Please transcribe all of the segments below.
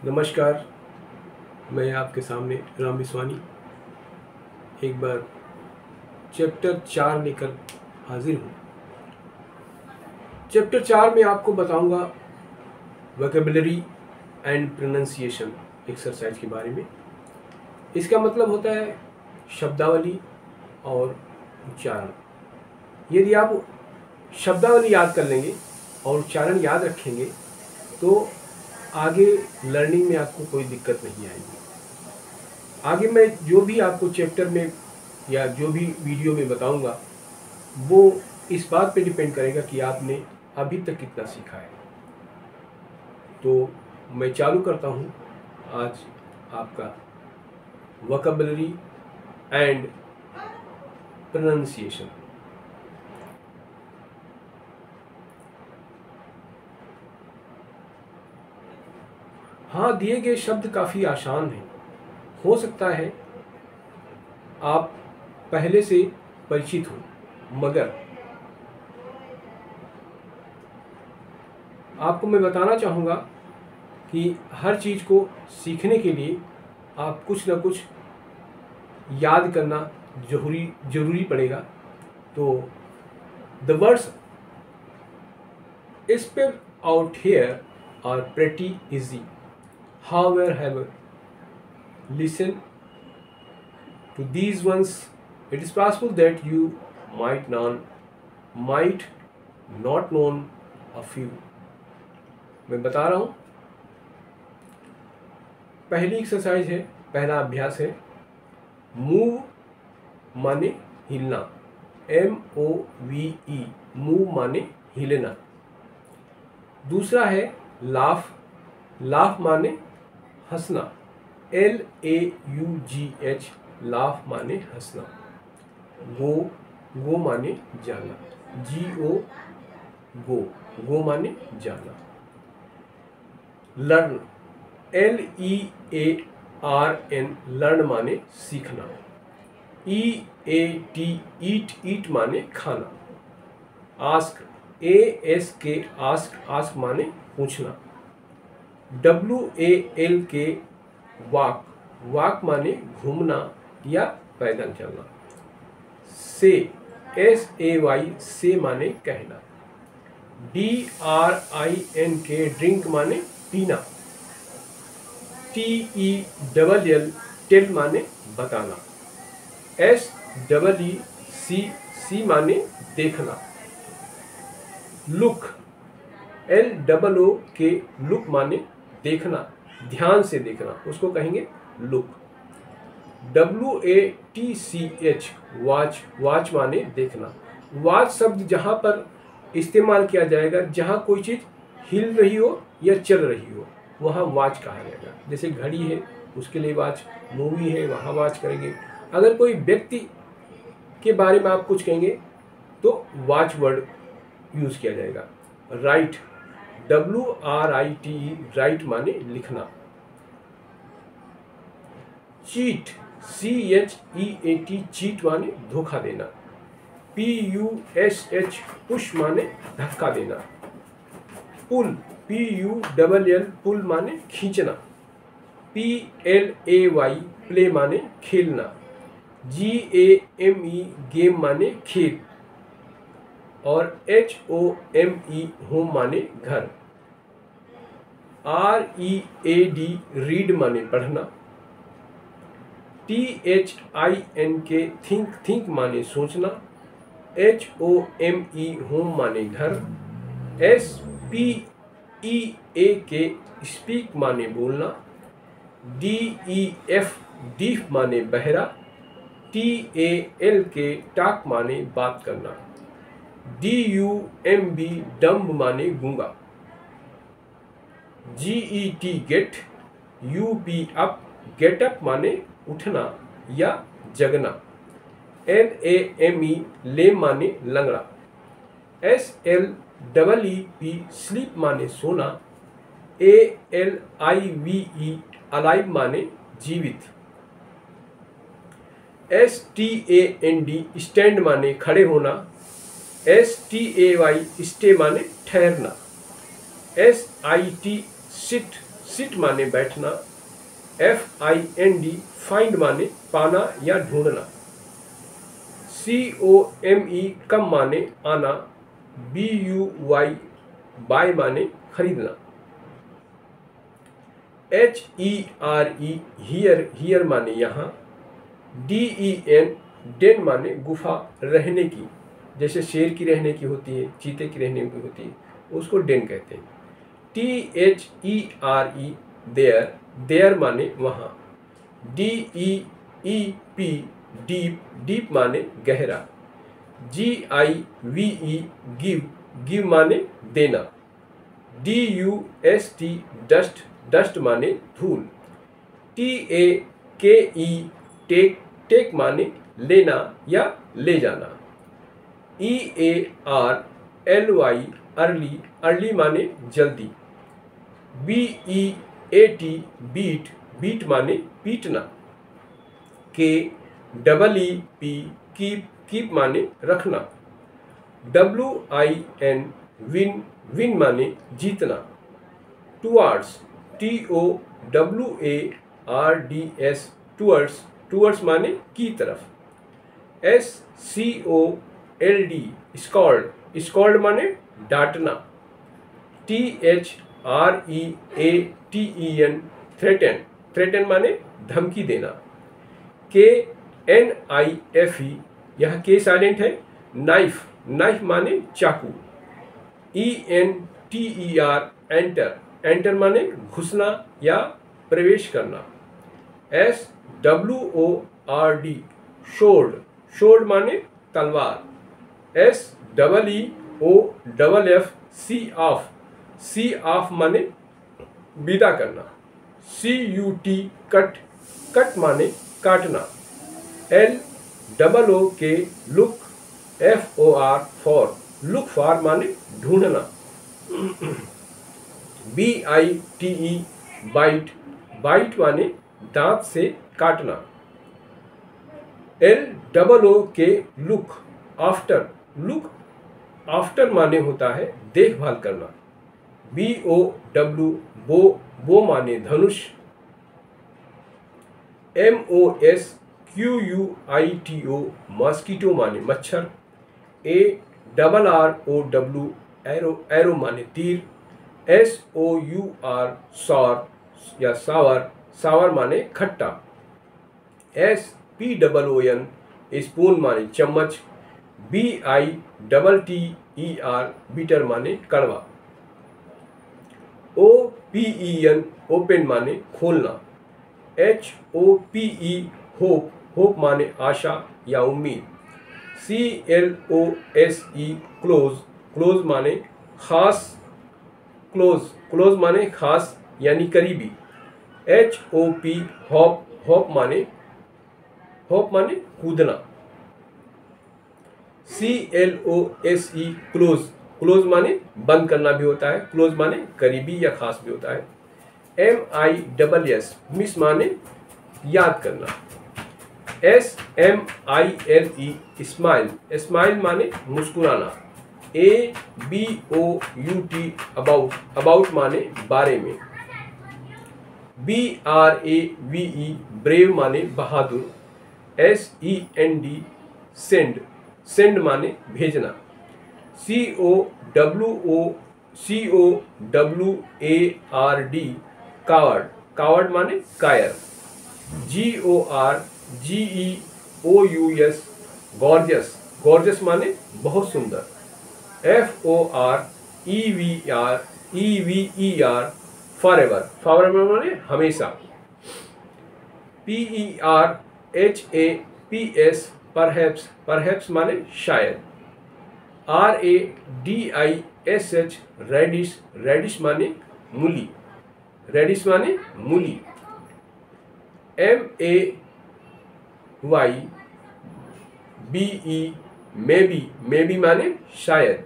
नमस्कार। मैं आपके सामने राम विश्वानी एक बार चैप्टर 4 लेकर हाजिर हूँ। चैप्टर 4 में आपको बताऊंगा वोकैबुलरी एंड प्रोनाउंसिएशन एक्सरसाइज के बारे में। इसका मतलब होता है शब्दावली और उच्चारण। यदि आप शब्दावली याद कर लेंगे और उच्चारण याद रखेंगे तो आगे लर्निंग में आपको कोई दिक्कत नहीं आएगी। आगे मैं जो भी आपको चैप्टर में या जो भी वीडियो में बताऊंगा वो इस बात पे डिपेंड करेगा कि आपने अभी तक कितना सीखा है। तो मैं चालू करता हूँ आज आपका वोकैबुलरी एंड प्रोनाउंसिएशन। हाँ, दिए गए शब्द काफ़ी आसान हैं। हो सकता है आप पहले से परिचित हो, मगर आपको मैं बताना चाहूँगा कि हर चीज़ को सीखने के लिए आप कुछ ना कुछ याद करना ज़रूरी पड़ेगा। तो the words spelled out here are pretty easy, however listen to these ones. It is possible that you might not know a few. मैं बता रहा हूँ। पहली एक्सरसाइज है, पहला अभ्यास है मूव माने हिलना, MOVE, मूव माने हिलना। दूसरा है लाफ, लाफ माने हंसना, LAUGH, लाफ माने हंसना। गो माने जाना, GO, गो माने जाना। लर्न, LEARN, लर्न माने सीखना। EAT, ईट माने खाना। आस्क, ASK, आस्क माने पूछना। WALK, वाक माने घूमना या पैदल चलना। से, SAY, से माने कहना। DRINK, ड्रिंक माने पीना। TELL, टेल माने बताना। SEEC माने देखना। लुक, LOOK, लुक माने देखना, ध्यान से देखना, उसको कहेंगे लुक। WATCH, वाच माने देखना। वाच शब्द जहाँ पर इस्तेमाल किया जाएगा, जहाँ कोई चीज़ हिल रही हो या चल रही हो, वहाँ वाच कहा जाएगा। जैसे घड़ी है उसके लिए वाच, मूवी है वहाँ वाच करेंगे। अगर कोई व्यक्ति के बारे में आप कुछ कहेंगे तो वाच वर्ड यूज़ किया जाएगा। राइट, WRITE, राइट माने लिखना। चीट, CHEAT, चीट माने धोखा देना। PUSH, पुश माने धक्का देना। पुल, PULL, पुल माने खींचना। PLAY, प्ले माने खेलना। GAME, गेम माने खेल। और HOME, होम माने घर। READ, रीड माने पढ़ना। THINK, थिंक माने सोचना। HOME, होम माने घर। SPEAK, स्पीक माने बोलना। DEF, डीफ माने बहरा। TALK, टाक माने बात करना। DUMB, डम्ब माने गूंगा। GET, get. UP, up, get up माने उठना या जगना। LAME, लेम माने लंगड़ा। SLEEP, स्लीप माने सोना। ALIVE, अलाइव माने जीवित। STAND, स्टैंड माने खड़े होना। STAY, स्टे माने ठहरना। SIT, सिट, सिट माने बैठना, FIND फाइंड माने पाना या ढूंढना, COME कम माने आना, BUY बाय माने खरीदना, HERE हियर माने यहाँ, DEN डेन माने गुफा, रहने की, जैसे शेर की रहने की होती है, चीते की रहने की होती है, उसको डेन कहते हैं। THERE देयर माने वहाँ, DEEP डीप माने गहरा, GIVE गिव माने देना, DUST डस्ट माने धूल, TAKE टेक माने लेना या ले जाना, EARLY अर्ली माने जल्दी, BEAT बीट माने पीटना, KEEP कीप माने रखना, WIN विन माने जीतना, टुवर्ड्स TOWARDS टुवर्ड्स माने की तरफ, SCOLD स्कॉल्ड माने डांटना, THREATEN थ्रेटन माने धमकी देना, KNIFE यह के साइलेंट है, नाइफ माने चाकू, ENTER एंटर माने घुसना या प्रवेश करना, SWORD शोर्ड माने तलवार, SEEOFF सी ऑफ माने विदा करना, CUT कट माने काटना, LOOK look, FOR look for माने ढूंढना, BITE बाइट माने दांत से काटना, LOOK लुक आफ्टर माने होता है देखभाल करना, BOW बो माने धनुष, MOSQUITO मॉस्किटो माने मच्छर, ARROW एरो माने तीर, SOUR सौर या सावर माने खट्टा, SPOON स्पून माने चम्मच, BITTER बीटर माने कड़वा, OPEN ओपन माने खोलना, HOPE होप माने आशा या उम्मीद, CLOSE क्लोज माने खास, क्लोज माने खास यानी करीबी, HOP होप माने कूदना, CLOSE क्लोज माने बंद करना भी होता है, क्लोज माने करीबी या खास भी होता है, MISS मिस माने याद करना, SMILE स्माइल माने मुस्कुराना, ABOUT अबाउट माने बारे में, BRAVE ब्रेव माने बहादुर, SEND सेंड माने भेजना, COWARD कावर्ड माने कायर, GORGEOUS गॉर्जियस माने बहुत सुंदर, FOREVER फॉरएवर माने हमेशा, PERHAPS परहैप्स माने शायद, RADISH रेडिश माने मूली, MAYBE मेबी माने शायद,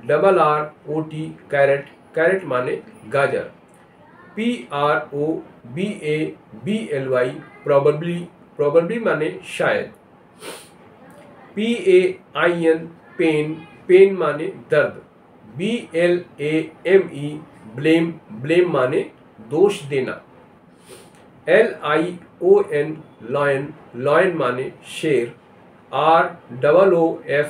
CARROT कैरेट माने गाजर, PROBABLY प्रोबेबली माने शायद, PAIN पेन माने दर्द, BLAME ब्लेम, ब्लेम माने दोष देना। LION लॉयन, लॉयन माने शेर। ROOF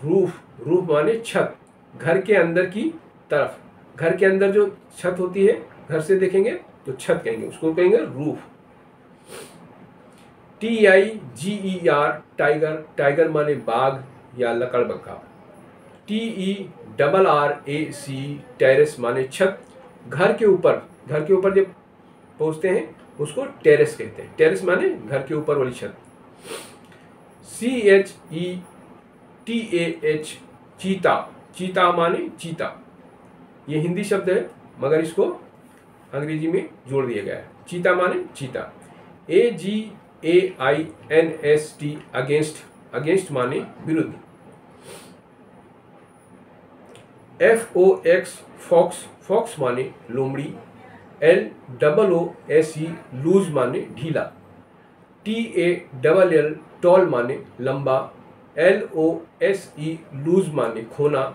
रूफ, रूफ माने छत, घर के अंदर की तरफ, घर के अंदर जो छत होती है, घर से देखेंगे तो छत कहेंगे, उसको कहेंगे रूफ। TIGER टाइगर, टाइगर माने बाघ या लकड़बग्घा। TERRAC टेरेस माने छत, घर के ऊपर, घर के ऊपर जब पहुंचते हैं उसको टेरेस कहते हैं, टेरेस माने घर के ऊपर वाली छत। CHETAH चीता, चीता माने चीता, ये हिंदी शब्द है मगर इसको अंग्रेजी में जोड़ दिया गया है, चीता माने चीता। AGAINST अगेंस्ट, अगेंस्ट माने विरुद्ध। FOX फॉक्स, फॉक्स माने लोमड़ी। LOOSE लूज माने ढीला। TALL टॉल माने लंबा। LOSE लूज माने खोना।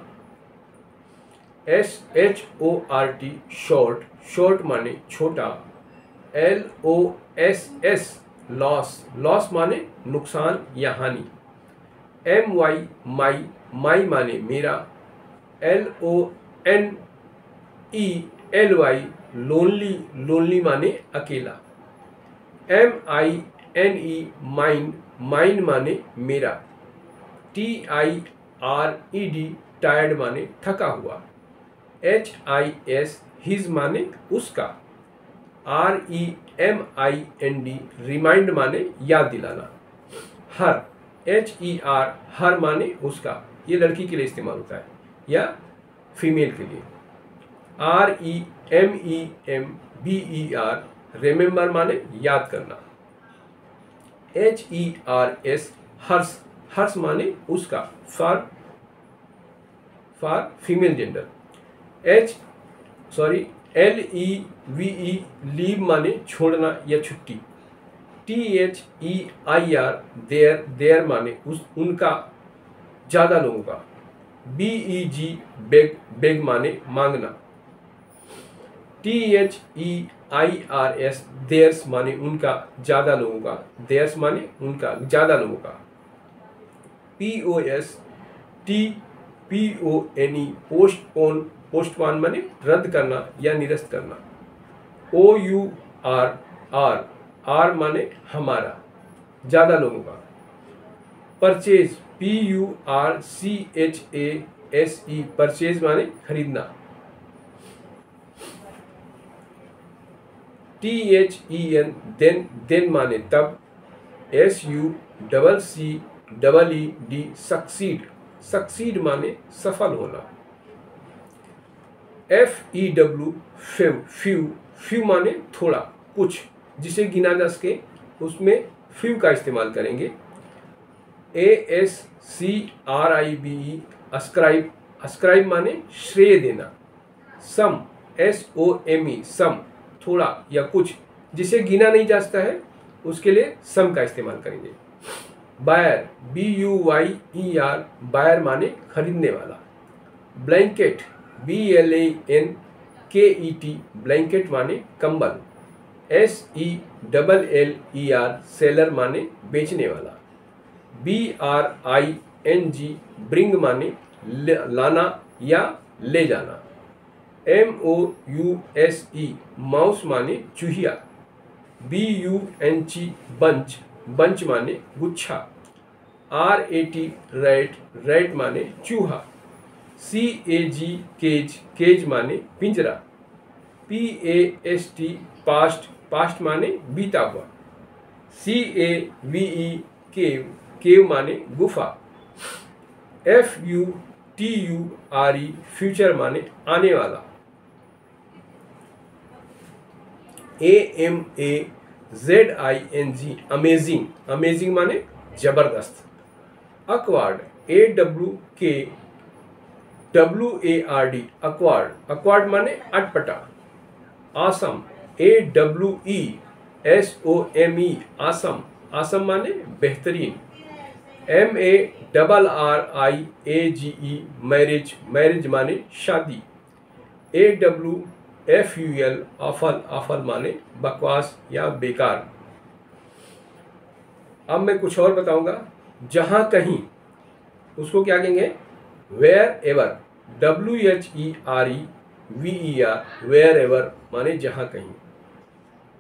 SHORT शॉर्ट, शॉर्ट माने छोटा। LOSS लॉस, लॉस माने नुकसान या हानि। MY माई, माई माने मेरा। LONELY लोनली, लोनली माने अकेला। MINE माइंड, माइंड माने मेरा। TIRED टायर्ड माने थका हुआ। HIS हिज माने उसका। REMIND रिमाइंड माने याद दिलाना। हर, HER हर माने उसका, ये लड़की के लिए इस्तेमाल होता है या फीमेल के लिए। REMEMBER रिमेंबर माने याद करना। HERS हर्ष, हर्ष माने उसका, for female gender. LEVE leave माने छोड़ना या छुट्टी। THEIR देयर, देयर माने उस, उनका, ज्यादा लोगों का। BEG बेग, बेग माने मांगना। THEIRS देयर्स माने उनका, ज्यादा लोगों का, देयर्स माने उनका, ज्यादा लोगों का। POSTPONE पोस्टपोन, पोस्टपोन माने रद्द करना या निरस्त करना। OUR आर, आर माने हमारा, ज्यादा लोगों का। परचेज PURCHASE परचेज माने खरीदना। THEN देन, देन माने तब। SUCCEED सक्सीड, सक्सीड माने सफल होना। FEW फ्यू, फ्यू, फ्यू माने थोड़ा, कुछ, जिसे गिना जा सके उसमें फ्यू का इस्तेमाल करेंगे। ASCRIBE अस्क्राइब, अस्क्राइब माने श्रेय देना। सम, SOME सम, थोड़ा या कुछ, जिसे गिना नहीं जा सकता है उसके लिए सम का इस्तेमाल करेंगे। बायर, BUYER बायर माने खरीदने वाला। ब्लैंकेट, BLANKET ब्लैंकेट माने कंबल। SELLER सेलर माने बेचने वाला। BRING ब्रिंग माने लाना या ले जाना। MOUSE माउस माने चूहिया। BUNCH बंच, बंच माने गुच्छा। RAT रैट, रैट माने चूहा। CAG केज, केज माने पिंजरा। PAST पास्ट, पास्ट माने बीता हुआ। CAVE केव, केव माने गुफा। FUTURE फ्यूचर माने आने वाला। AMAZING अमेजिंग, अमेजिंग माने जबरदस्त। अक्वार्ड, AWKWARD अक्वार्ड, अक्वार्ड माने अटपटा। आसम, AWESOME आसम, आसम माने बेहतरीन। MARRIAGE मैरिज, मैरिज माने शादी। AWFUL अफल, अफल माने बकवास या बेकार। अब मैं कुछ और बताऊंगा। जहां कहीं, उसको क्या कहेंगे? Wherever, WHEREVER, wherever माने जहां कहीं।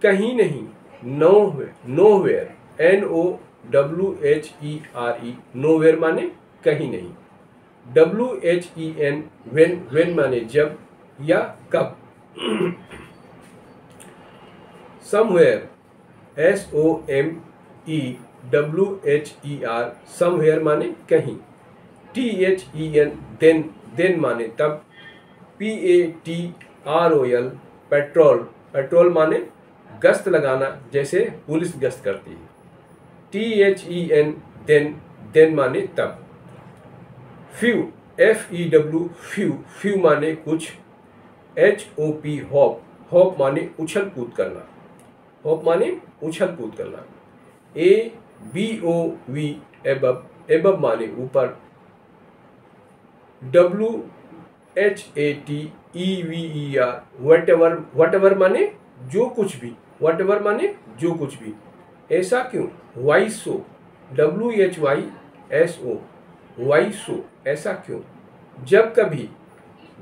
कहीं नहीं, नो, नोवेयर, NOWHERE, नोवेयर माने कहीं नहीं। WHEN, वेन, वेन माने जब या कब। समवेयर, SOMEWHER, समवेयर माने कहीं। THEN, देन, देन माने तब। PATROL, पेट्रोल, पेट्रोल माने गश्त लगाना, जैसे पुलिस गश्त करती है। THEN, देन, देन माने तब। फ्यू, FEW, फ्यू, फ्यू माने कुछ। HOP, हॉप, हॉप माने उछल कूद करना, हॉप माने उछल कूद करना। ABOV, एबब, एबब माने ऊपर। WHATEVER, वटेवर, वटेवर माने जो कुछ भी, वटेवर माने जो कुछ भी। ऐसा क्यों? वाई सो, WHYSO, वाई सो, ऐसा क्यों? जब कभी,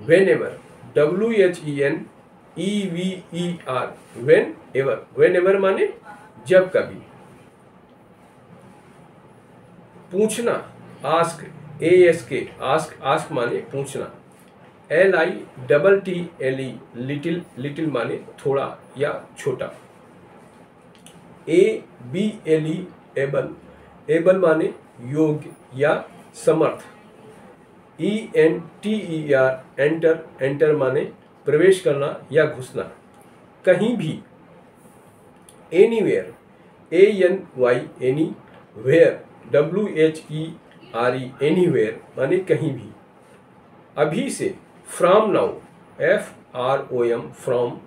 whenever, WHENEVER, when ever, when ever माने जब कभी। पूछना, आस्क, ASK, आस्क, आस्क माने पूछना। LITTLE, लिटिल, लिटिल माने थोड़ा या छोटा। ABLE, एबल, एबल माने योग्य या समर्थ। ENTER, एंटर, एंटर माने प्रवेश करना या घुसना। कहीं भी, anywhere, ANY, any, where, WHERE, anywhere माने कहीं भी। अभी से, from now, FROM, from,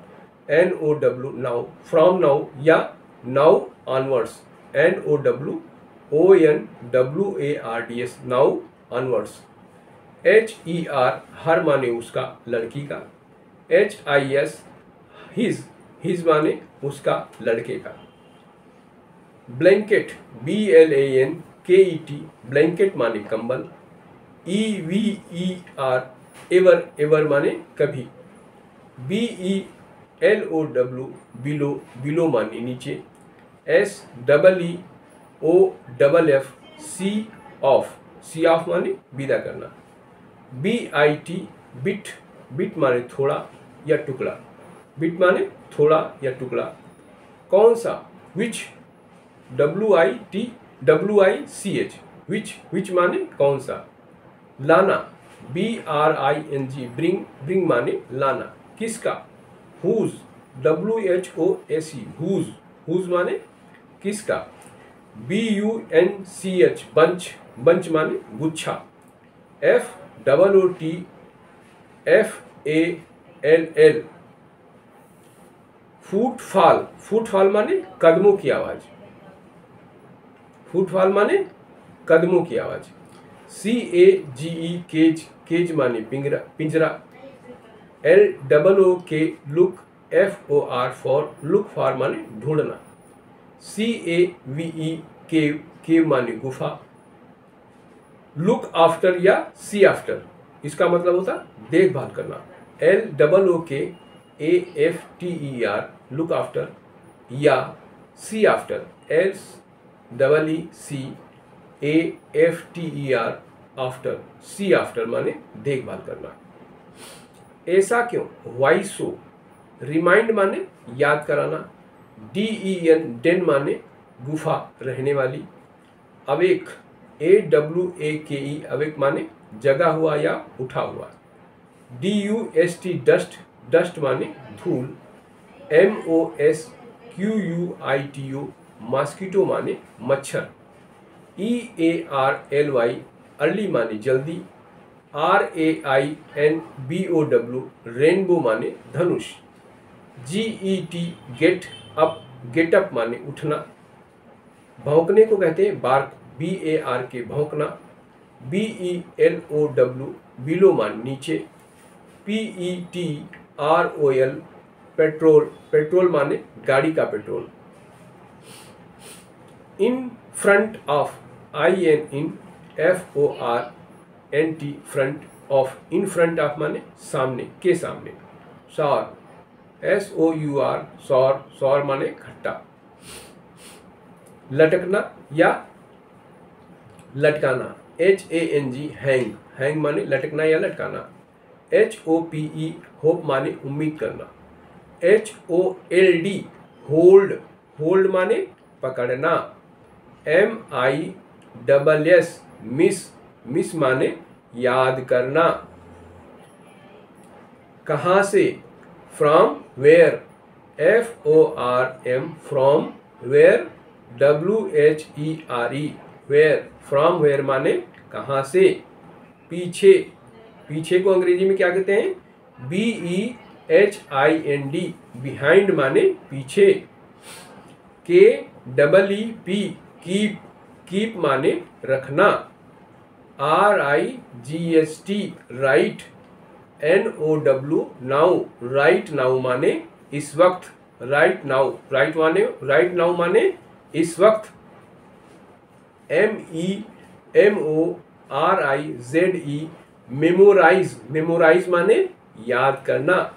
NOW, now, from now या now onwards, NOWONWARDS, now onwards. HER, her माने उसका, लड़की का। HIS, हिज, हिज माने उसका, लड़के का। ब्लैंकेट, BLANKET, ब्लैंकेट माने कंबल। EVER, एवर, एवर माने कभी। BELOW, बिलो, बिलो माने नीचे। SEEOFF, see off, see off माने विदा करना। BIT, बिट, बिट माने थोड़ा या टुकड़ा, बिट माने थोड़ा या टुकड़ा। कौन सा? विच, WICH, विच, विच माने कौन सा। लाना, BRING, ब्रिंग, ब्रिंग माने लाना। किसका? हुज, WHOSE, हुज, हुज माने किसका। BUNCH, बंच, बंच माने गुच्छा। FOOTFALL, फुटफॉल, फुटफॉल माने कदमों की आवाज, फुटफॉल माने कदमों की आवाज। CAGE, केज, केज माने पिंजरा, पिंजरा। LOOK, look, FOR, for, look for माने ढूंढना। CAVE, केव, केव माने गुफा। लुक आफ्टर या सी आफ्टर, इसका मतलब होता देखभाल करना। LOOKAFTER, लुक आफ्टर, या सी आफ्टर, SEECAFTER, आफ्टर, सी आफ्टर माने देखभाल करना। ऐसा क्यों? वाई सो, रिमाइंड माने याद कराना। DEN, डेन माने गुफा, रहने वाली। अवेक, AWAKE, अवेक माने जगा हुआ या उठा हुआ। DUST, डस्ट, डस्ट माने धूल। MOSQUITO, मॉस्किटो माने मच्छर। EARLY, अर्ली माने जल्दी। RAINBOW, रेनबो माने धनुष। GET, get up, get up माने उठना। भौंकने को कहते हैं बार्क, BAR के भौंकना, BELOW बिलो मान नीचे, PETROL पेट्रोल, पेट्रोल माने गाड़ी का petrol. In front of, IN in, FORNT front of, in front of माने सामने, के सामने। सौर, SOUR सौर, सौर माने खट्टा। लटकना या लटकाना, HANG हैंग, हैंग माने लटकना या लटकाना। HOPE होप माने उम्मीद करना। HOLD होल्ड, होल्ड माने पकड़ना। MISS मिस, मिस माने याद करना। कहाँ से, from where, FORM from where, WHERE where, from where माने कहाँ से। पीछे, पीछे को अंग्रेजी में क्या कहते हैं, BEHIND बिहाइंड माने पीछे। KEEP कीप, कीप माने रखना। RIGHT right, NOW now, right now माने इस वक्त, राइट नाउ, राइट माने, राइट नाउ माने इस वक्त। MEMORIZE मेमोराइज, मेमोराइज माने याद करना।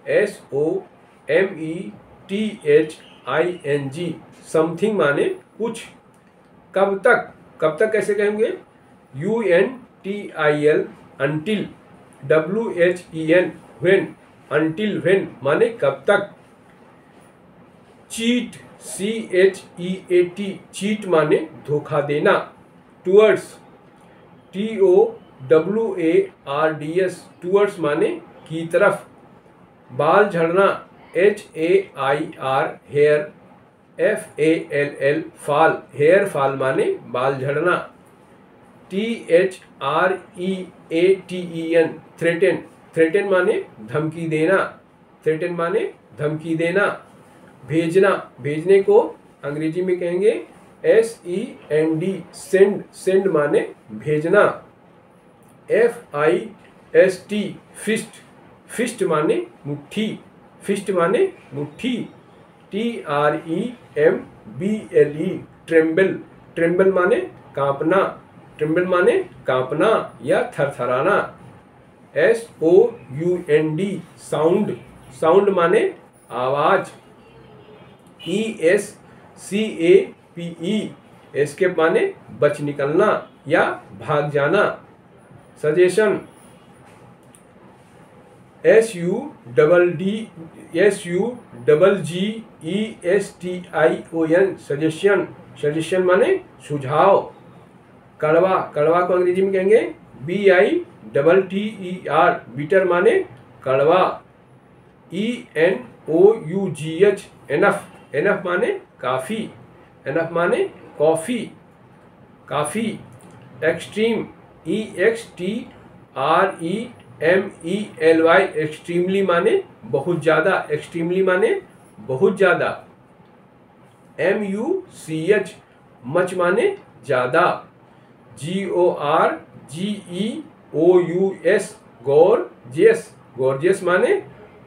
SOMETHING समथिंग माने कुछ। कब तक, कब तक कैसे कहेंगे, UNTIL until, WHEN when, until when माने कब तक। चीट, CHEAT चीट माने धोखा देना। टुवर्ड्स, TOWARDS टुवर्ड्स माने की तरफ। बाल झड़ना, HAIR हेयर, FALL फाल, हेयर फाल माने बाल झड़ना। THREATEN थ्रेटन, थ्रेटन माने धमकी देना, थ्रेटन माने धमकी देना। भेजना, भेजने को अंग्रेजी में कहेंगे SEND सेंड, सेंड माने भेजना। FIST फिस्ट, फिस्ट माने मुट्ठी, फिस्ट माने मुट्ठी। TREMBLE ट्रेम्बल, ट्रेम्बल माने कांपना, ट्रेम्बल माने कांपना या थरथराना। SOUND साउंड, साउंड माने आवाज। ESCAPE एस्केप माने बच निकलना या भाग जाना। सजेशन, SUGGESTION सजेशन, सजेशन माने सुझाव। कड़वा, कड़वा को अंग्रेजी में कहेंगे BITTER बिटर माने कड़वा। ENOUGH एनफ, एनफ माने काफी, एनफ माने कॉफी, काफी। एक्सट्रीम, EXTREMELY एक्सट्रीमली माने बहुत ज्यादा, एक्सट्रीमली माने बहुत ज्यादा। MUCH मच माने ज्यादा। GORGEOUS गॉर्जियस, गॉर्जियस माने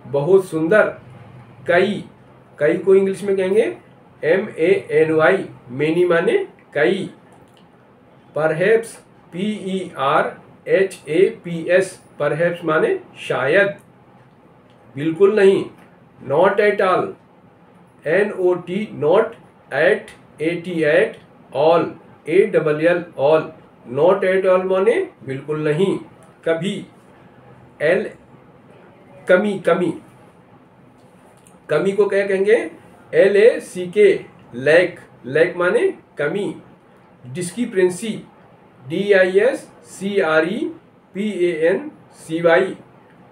बहुत सुंदर। कई, कई को इंग्लिश में कहेंगे MANY मेनी माने कई। परहैप्स, PERHAPS परहैप्स माने शायद, बिल्कुल नहीं। Not at all, NOT not at, AT all, ALL all, not at all माने बिल्कुल नहीं, कभी। L कमी, कमी, कमी को क्या कहेंगे LACK लैक, लैक माने कमी। डिस्क्रिपेंसी, DISCREPANCY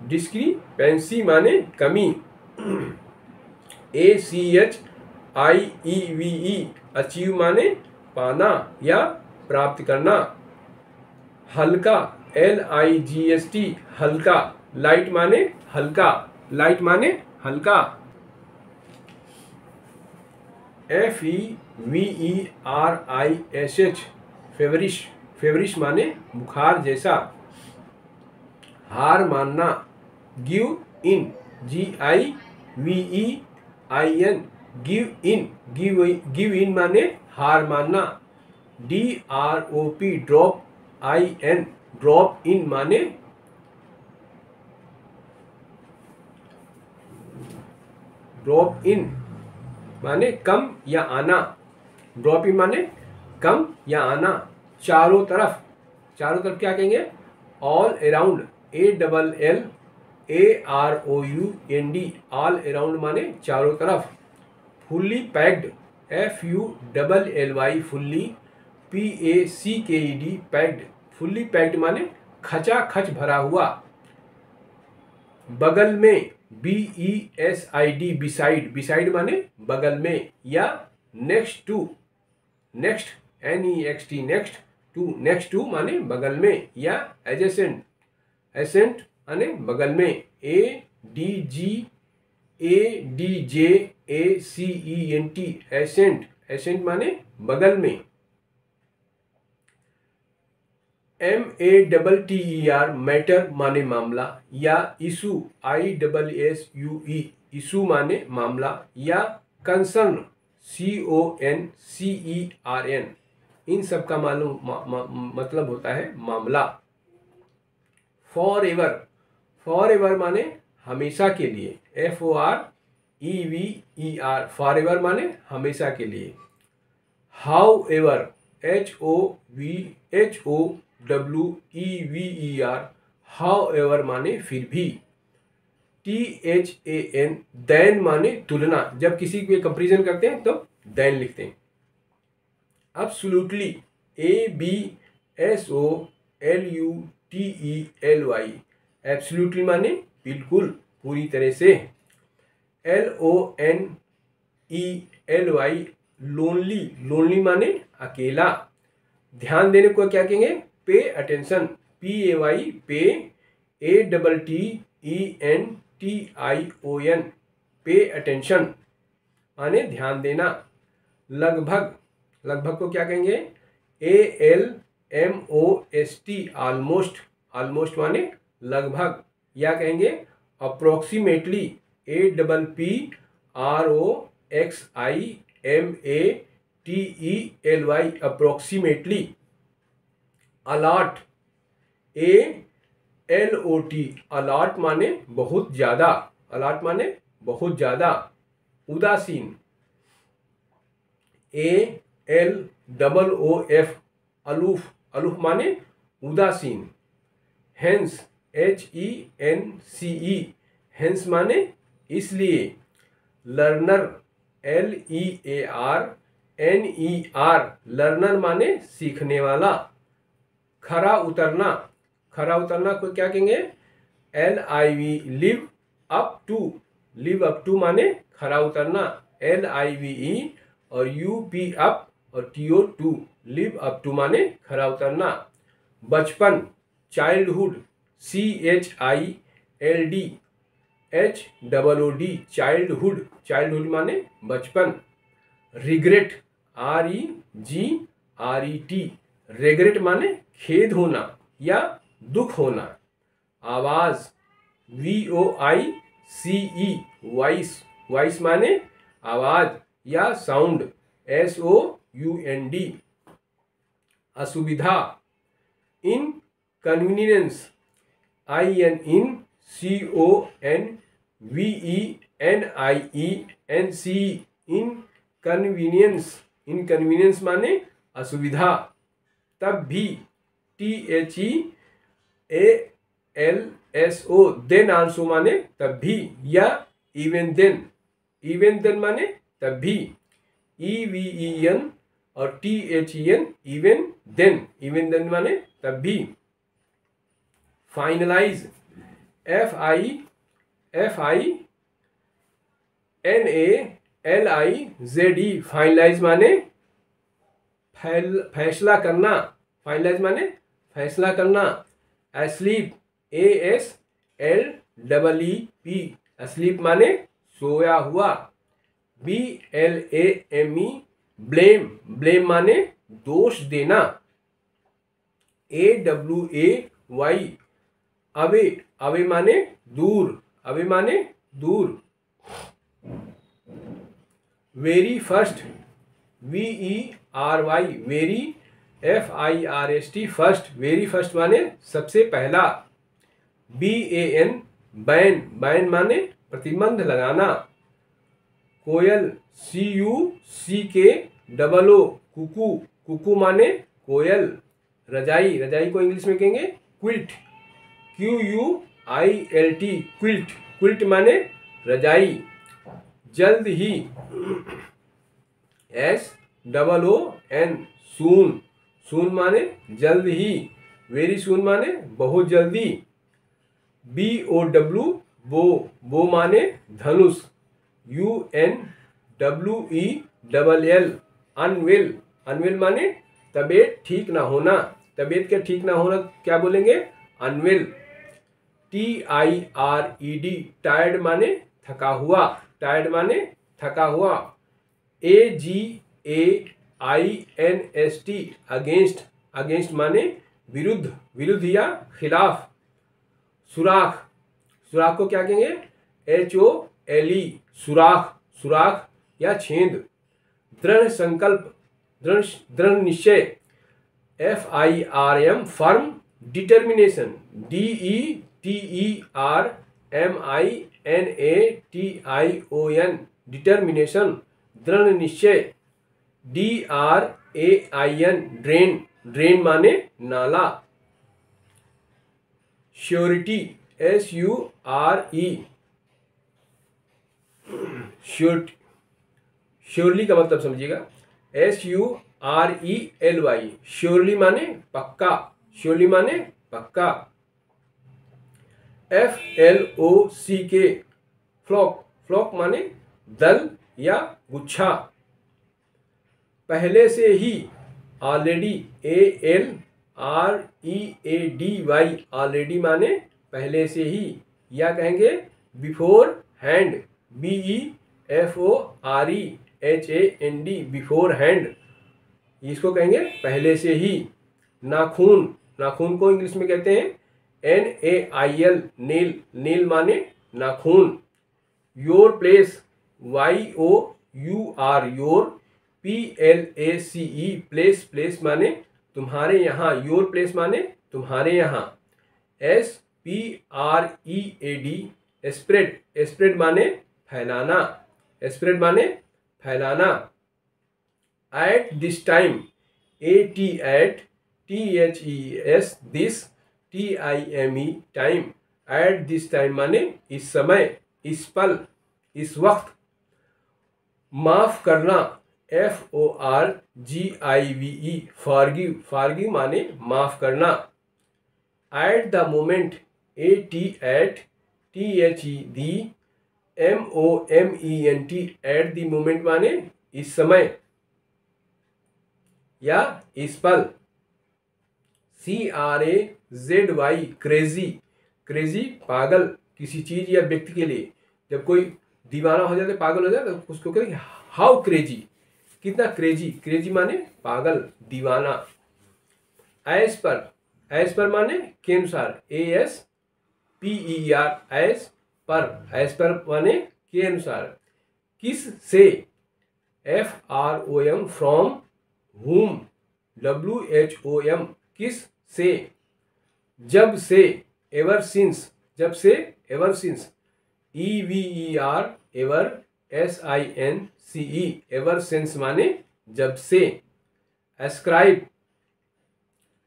डिस्क्रिपेंसी माने कमी। ACHIEVE अचीव माने पाना या प्राप्त करना। हल्का, LIGHT हल्का, लाइट माने हल्का, लाइट माने हल्का। FEVERISH फेवरिश, फेवरिश माने बुखार जैसा। हार मानना, give in, GIVEIN, give in, give in माने हार मानना। DROP, drop IN, drop in माने ड्रॉप इन माने कम या आना। ड्रॉप इन माने कम या आना। चारों तरफ, चारों तरफ क्या कहेंगे? All around, ALLAROUND, all around माने चारों तरफ। Fully packed, FULLY, fully, PACKED, packed, fully packed माने खचा खच भरा हुआ। बगल में, BESID, बिसाइड, बिसाइड माने बगल में या next to, next, NEXT, next to, next to माने बगल में या एडजेसेंट, एसेंट माने बगल में। ADGADJACENT, एसेंट, एसेंट माने बगल में। MATTER, मैटर माने मामला या इशू, ISSUE, इशू माने मामला या कंसर्न, CONCERN, इन सब का मतलब होता है मामला। फॉर एवर, फॉर एवर माने हमेशा के लिए, FOREVER, फॉर एवर माने हमेशा के लिए। How ever, HOWEVER, how ever माने फिर भी। THAN, दैन माने तुलना, जब किसी के कंपैरिजन करते हैं तो दैन लिखते हैं। एब्सोल्युटली, ABSOLUTELY, एब्सोल्युटली माने बिल्कुल, पूरी तरह से। LONELY, लोनली, लोनली माने अकेला। ध्यान देने को क्या कहेंगे? पे अटेंशन, PAY, पे, ATTENTION, पे अटेंशन माने ध्यान देना। लगभग, लगभग को क्या कहेंगे? ALMOST, ऑलमोस्ट, ऑलमोस्ट माने लगभग, या कहेंगे approximately, APPROXIMATELY, approximately. A lot, ALOT, a lot माने बहुत ज्यादा, अलॉट माने बहुत ज्यादा। उदासीन, ALOOF, अलूफ, अलूफ माने उदासीन। हेंस, HENCE, हेंस माने इसलिए। लर्नर, LEARNER, लर्नर माने सीखने वाला। खरा उतरना, खरा उतरना को क्या कहेंगे? LIV, live up to, live up to माने खरा उतरना। LIVE और UP अप और TO to, live up to माने खरा उतरना। बचपन, चाइल्डहुड, CHILDHOOD, चाइल्डहुड, चाइल्डहुड माने बचपन। रिग्रेट, REGRET, रिग्रेट माने खेद होना या दुख होना। आवाज, VOICE, वॉइस, वॉइस माने आवाज या साउंड, SOUND। असुविधा, इनकन्वीनियंस, INCONVENIENCE, इनकन्वीनियंस, इनकन्वीनियंस माने असुविधा। तब भी, THEALSO, देन आल्सो माने तब भी या इवन देन, इवन देन माने तब भी। EVEN और THEN, even then, even then माने तब भी। फाइनलाइज, FINALIZE, फाइनलाइज माने फैसला करना, फाइनलाइज माने फैसला करना। एस्लीप, ASLEEP, एस्लीप माने सोया हुआ। BLAME, ब्लेम, ब्लेम माने दोष देना AWAY, अवे, अवे माने दूर, अवे माने दूर। Very first, VERY, very, FIRST, first, very first माने सबसे पहला। BAN, बैन, बैन माने प्रतिबंध लगाना। कोयल, CUCKOO, कुकू, कुकू माने कोयल। रजाई, रजाई को इंग्लिश में कहेंगे क्विल्ट, QUILT, क्विल्ट, क्विल्ट माने रजाई। जल्द ही, SOON, सून, सून माने जल्द ही। वेरी सून माने बहुत जल्दी। BOW, बो, बो माने धनुष। UNWELL, अनवेल, अनवेल माने तबीयत ठीक ना होना। तबीयत के ठीक ना होना क्या बोलेंगे? अनवेल। TIRED, टायर्ड माने थका हुआ, टायर्ड माने थका हुआ। AGAINST, अगेंस्ट, अगेंस्ट माने विरुद्ध, विरुद्ध या खिलाफ। सुराख, सुराख को क्या कहेंगे? HOLE, सुराख, सुराख या छेद। दृढ़ संकल्प, दृढ़, दृढ़ निश्चय। FIRM, firm. Determination, DETERMINATION, determination, दृढ़ निश्चय। DRAIN, ड्रेन, ड्रेन माने नाला। श्योरिटी, SURE, श्योरिटी, श्योरली का मतलब समझिएगा, SURELY, श्योरली माने पक्का, श्योरली माने पक्का। FLOCK, फ्लॉक, फ्लॉक माने दल या गुच्छा। पहले से ही, ऑलरेडी, ALREADY, ऑलरेडी माने पहले से ही। या कहेंगे before hand, BEFOREHAND, before hand, इसको कहेंगे पहले से ही। नाखून, नाखून को इंग्लिश में कहते हैं NAIL, नेल, नेल माने नाखून। Your place, YOUR, your, PLACE, place, place माने तुम्हारे यहाँ। योर प्लेस माने तुम्हारे यहाँ। SPREAD, स्प्रेड, स्प्रेड माने फैलाना, स्प्रेड माने फैलाना। At this time, AT, at, THES, this, TIME, time. At this time माने इस समय, इस पल, इस वक्त। माफ करना, FORGIVE, फॉरगिव, फॉरगिव माने माफ करना। At the moment, AT, at, THED, MOMENT, at the moment माने इस समय या इस पल। CRAZY, क्रेजी, क्रेजी पागल, किसी चीज या व्यक्ति के लिए। जब कोई दीवाना हो जाता है, पागल हो जाता है, तो उसको कहेंगे हाउ क्रेजी, कितना क्रेजी। क्रेजी माने पागल, दीवाना। एज पर, एज पर माने के अनुसार, ASPER, as per, as per माने के अनुसार। किस से, FROM, फ्रॉम। whom, WHOM, किस से। जब से, एवर सिंस, जब से, ever since. EVER, ever, SINCE, ever since माने जब से। एस्क्राइब,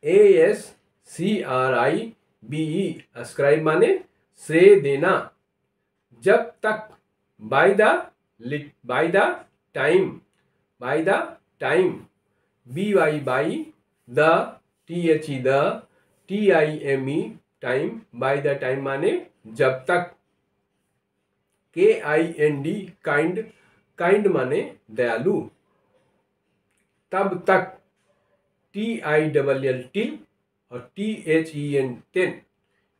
ASCRIBE, एस्क्राइब माने श्रेय देना। जब तक, by the, by the time, by the time. BY, by, the, THE, the, TIME, time, by the time माने जब तक। KIND, काइंड, काइंड माने दयालु। तब तक, TILL, टिल, और THEN, then,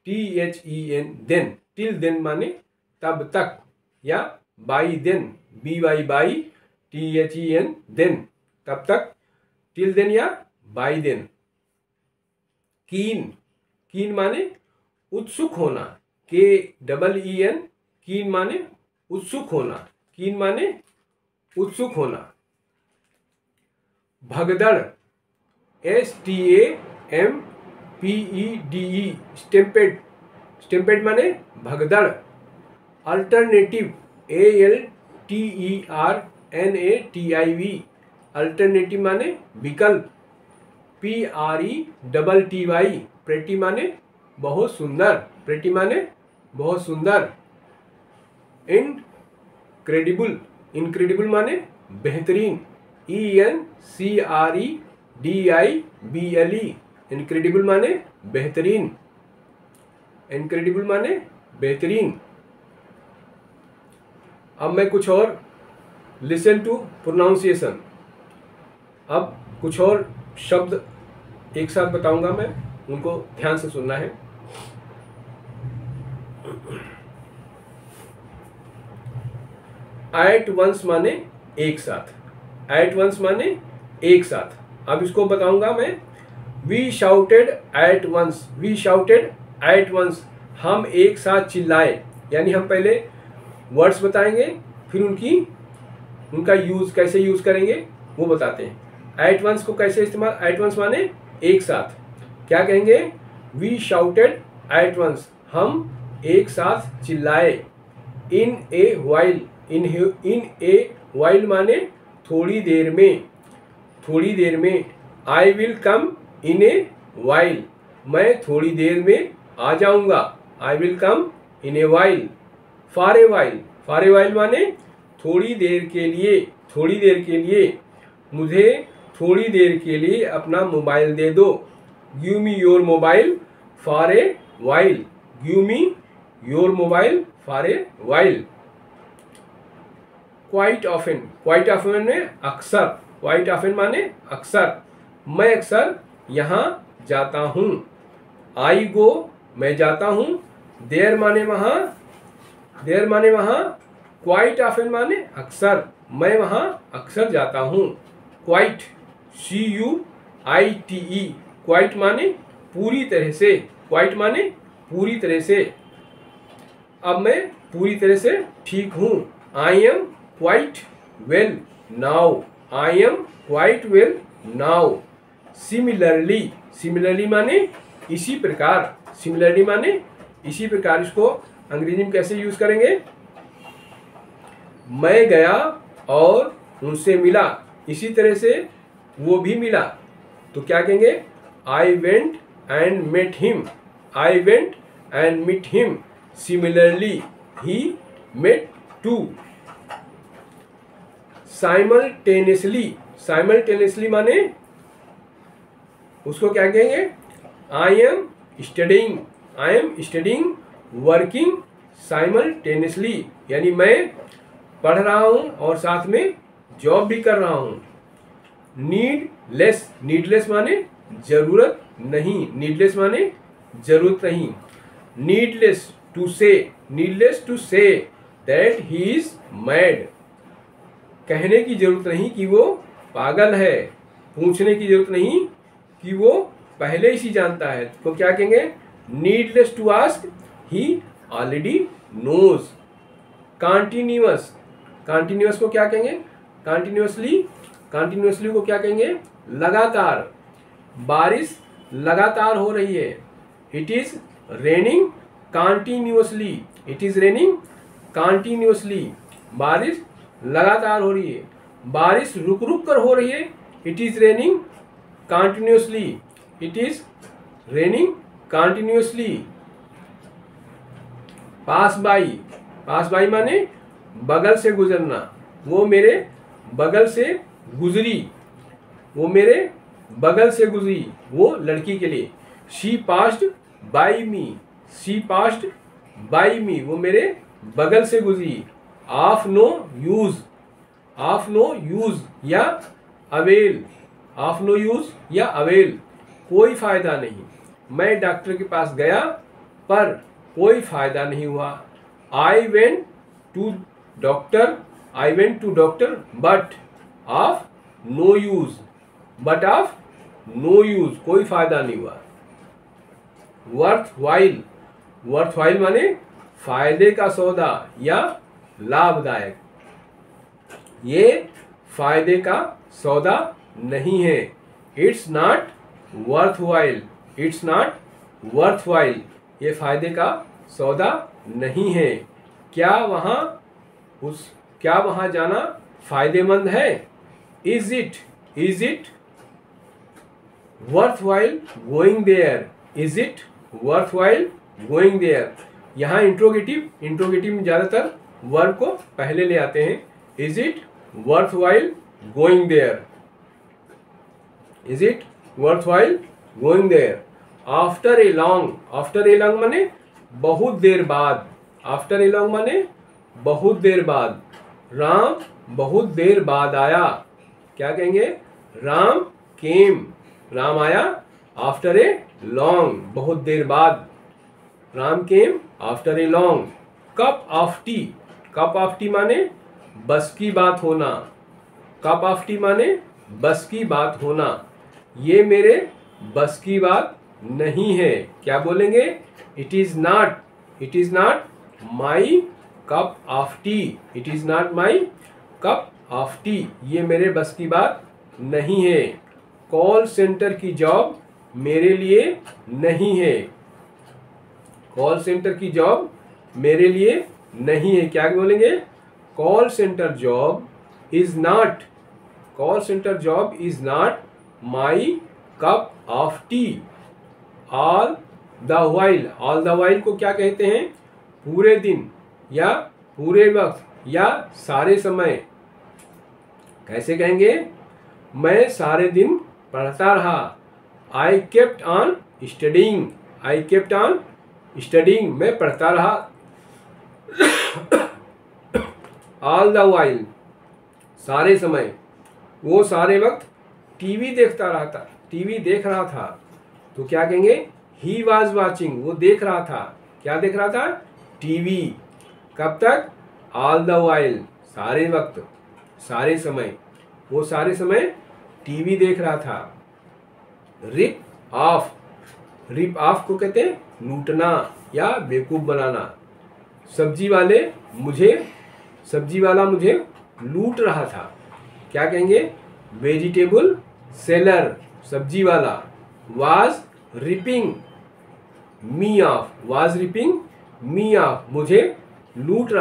THEN, then, till then माने तब तक या by then, BY, by, THEN, then, तब तक, टिल देन या बाई देन। कीन, कीन माने उत्सुक होना, KEEN, कीन माने उत्सुक होना, कीन माने उत्सुक होना। भगदड़, STAMPEDE, स्टेम्पेड, स्टेम्पेड माने भगदड़। अल्टरनेटिव, ALTERNATIV, अल्टरनेटिव माने विकल्प। PRETTY, प्रेटी माने बहुत सुंदर, प्रेटी माने बहुत सुंदर। इनक्रेडिबल, इनक्रेडिबल माने बेहतरीन, ENCREDIBLE, इनक्रेडिबल माने बेहतरीन, इनक्रेडिबल माने बेहतरीन। अब मैं कुछ और लिसन टू प्रोनाउंसिएशन, अब कुछ और शब्द एक साथ बताऊंगा मैं, उनको ध्यान से सुनना है। एट वंस माने एक साथ, एट वंस माने एक साथ। अब इसको बताऊंगा मैं। We shouted at once, we shouted at once, हम एक साथ चिल्लाए। यानी हम पहले वर्ड्स बताएंगे, फिर उनका यूज कैसे यूज करेंगे वो बताते हैं। एट वंस को कैसे इस्तेमाल, एट वंस माने एक साथ। क्या कहेंगे? वी शाउटेड एट वंस, हम एक साथ चिल्लाए। इन a while, in a while माने थोड़ी देर में, थोड़ी देर में। I will come in a while, मैं थोड़ी देर में आ जाऊंगा। I will come in a while. For a while, for a while माने थोड़ी देर के लिए, थोड़ी देर के लिए। मुझे थोड़ी देर के लिए अपना मोबाइल दे दो। Give me your mobile for a while, give me your mobile for a while. Quite often, quite often माने अक्सर, क्वाइट ऑफन माने अक्सर। मैं अक्सर यहाँ जाता हूँ। आई गो, मैं जाता हूँ। देयर माने वहाँ, देयर माने वहाँ। क्वाइट ऑफन माने अक्सर, मैं वहाँ अक्सर जाता हूँ। क्वाइट, CUITE, क्वाइट माने पूरी तरह से, क्वाइट माने पूरी तरह से। अब मैं पूरी तरह से ठीक हूँ। I am quite well now, I am quite well now. Similarly, similarly माने इसी प्रकार, सिमिलरली माने इसी प्रकार। इसको अंग्रेजी में कैसे यूज करेंगे? मैं गया और उनसे मिला, इसी तरह से वो भी मिला, तो क्या कहेंगे? I went and met him, I went and meet him. Similarly ही मेट टू। साइमल्टेनियसली, साइमल्टेनियसली माने उसको क्या कहेंगे? I am studying, I am studying working simultaneously, यानी मैं पढ़ रहा हूँ और साथ में जॉब भी कर रहा हूँ। नीडलेस, नीडलेस माने जरूरत नहीं, नीडलेस माने जरूरत नहीं। Needless to say, needless to say that he is mad, कहने की जरूरत नहीं कि वो पागल है। पूछने की जरूरत नहीं कि वो पहले ही जानता है, तो क्या कहेंगे? Needless to ask he already knows. Continuous, continuous को क्या कहेंगे? कॉन्टिन्यूअसली, कॉन्टिन्यूअसली को क्या कहेंगे? लगातार। बारिश लगातार हो रही है। It is raining continuously, it is raining continuously. बारिश लगातार हो रही है। बारिश रुक रुक कर हो रही है। It is raining continuously, it is raining continuously. Pass by, pass by माने बगल से गुजरना। वो मेरे बगल से गुजरी, वो मेरे बगल से गुजरी, वो लड़की के लिए। She passed by me, she passed by me, वो मेरे बगल से गुजरी। Of no use, of no use या अवेल, ऑफ नो यूज या अवेल, कोई फायदा नहीं। मैं डॉक्टर के पास गया पर कोई फायदा नहीं हुआ। I went to doctor, I went to doctor but of no use, but of no use, कोई फायदा नहीं हुआ। वर्थ वाइल माने फायदे का सौदा या लाभदायक। ये फायदे का सौदा नहीं है। इट्स नॉट वर्थ वाइल, ये फायदे का सौदा नहीं है। क्या वहां जाना फायदेमंद है? Is it worthwhile going there? यहाँ इंट्रोगेटिव में ज्यादातर वर्ब को पहले ले आते हैं। Is it worthwhile going there? After a long माने बहुत देर बाद। राम बहुत देर बाद आया। क्या कहेंगे? राम आया आफ्टर ए लॉन्ग, बहुत देर बाद। Ram came after a long. Cup of T माने बस की बात होना। ये मेरे बस की बात नहीं है। क्या बोलेंगे? It is not my cup of T. ये मेरे बस की बात नहीं है। कॉल सेंटर की जॉब मेरे लिए नहीं है। क्या बोलेंगे? Call centre job is not my cup of T. All the while को क्या कहते हैं? पूरे दिन या पूरे वक्त या सारे समय। कैसे कहेंगे? मैं सारे दिन पढ़ता रहा। आई केप्ट ऑन स्टडिंग, मैं पढ़ता रहा। ऑल द वाइल, सारे समय, वो सारे वक्त टीवी देख रहा था। तो क्या कहेंगे? ही वॉज वॉचिंग, वो देख रहा था। क्या देख रहा था? टीवी। कब तक? ऑल द वाइल, सारे वक्त, सारे समय, वो सारे समय टीवी देख रहा था। रिप ऑफ को कहते हैं लूटना या बेवकूफ बनाना। सब्जी वाला मुझे लूट रहा था। क्या कहेंगे? वेजिटेबल सेलर, सब्जी वाला। वाज रिपिंग मी ऑफ, मुझे लूट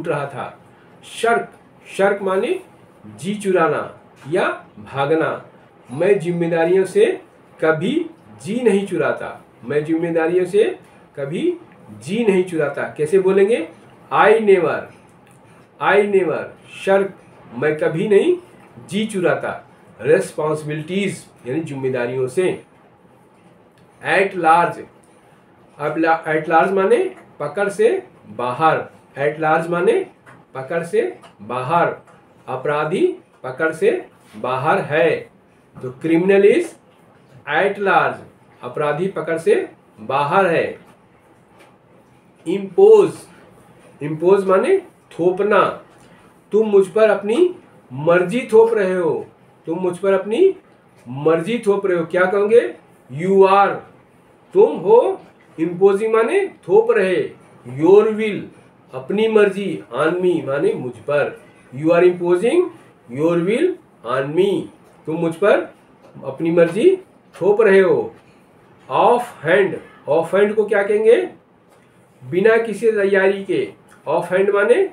रहा था। शर्क माने जी चुराना या भागना। मैं जिम्मेदारियों से कभी जी नहीं चुराता। कैसे बोलेंगे? आई नेवर, शर्क, मैं कभी नहीं जी चुराता। रेस्पॉन्सिबिलिटीज यानी जिम्मेदारियों से। एट लार्ज माने पकड़ से बाहर। अपराधी पकड़ से बाहर है। तो क्रिमिनल इज एट लार्ज, अपराधी पकड़ से बाहर है। इम्पोज माने थोपना। तुम मुझ पर अपनी मर्जी थोप रहे हो। क्या कहोगे? यू आर, तुम हो। इम्पोजिंग माने थोप रहे। योर विल, अपनी मर्जी। ऑन मी माने मुझ पर। You are imposing your will on me, तुम मुझ पर अपनी मर्जी थोप रहे हो। ऑफ हैंड को क्या कहेंगे? बिना किसी तैयारी के। ऑफ हैंड माने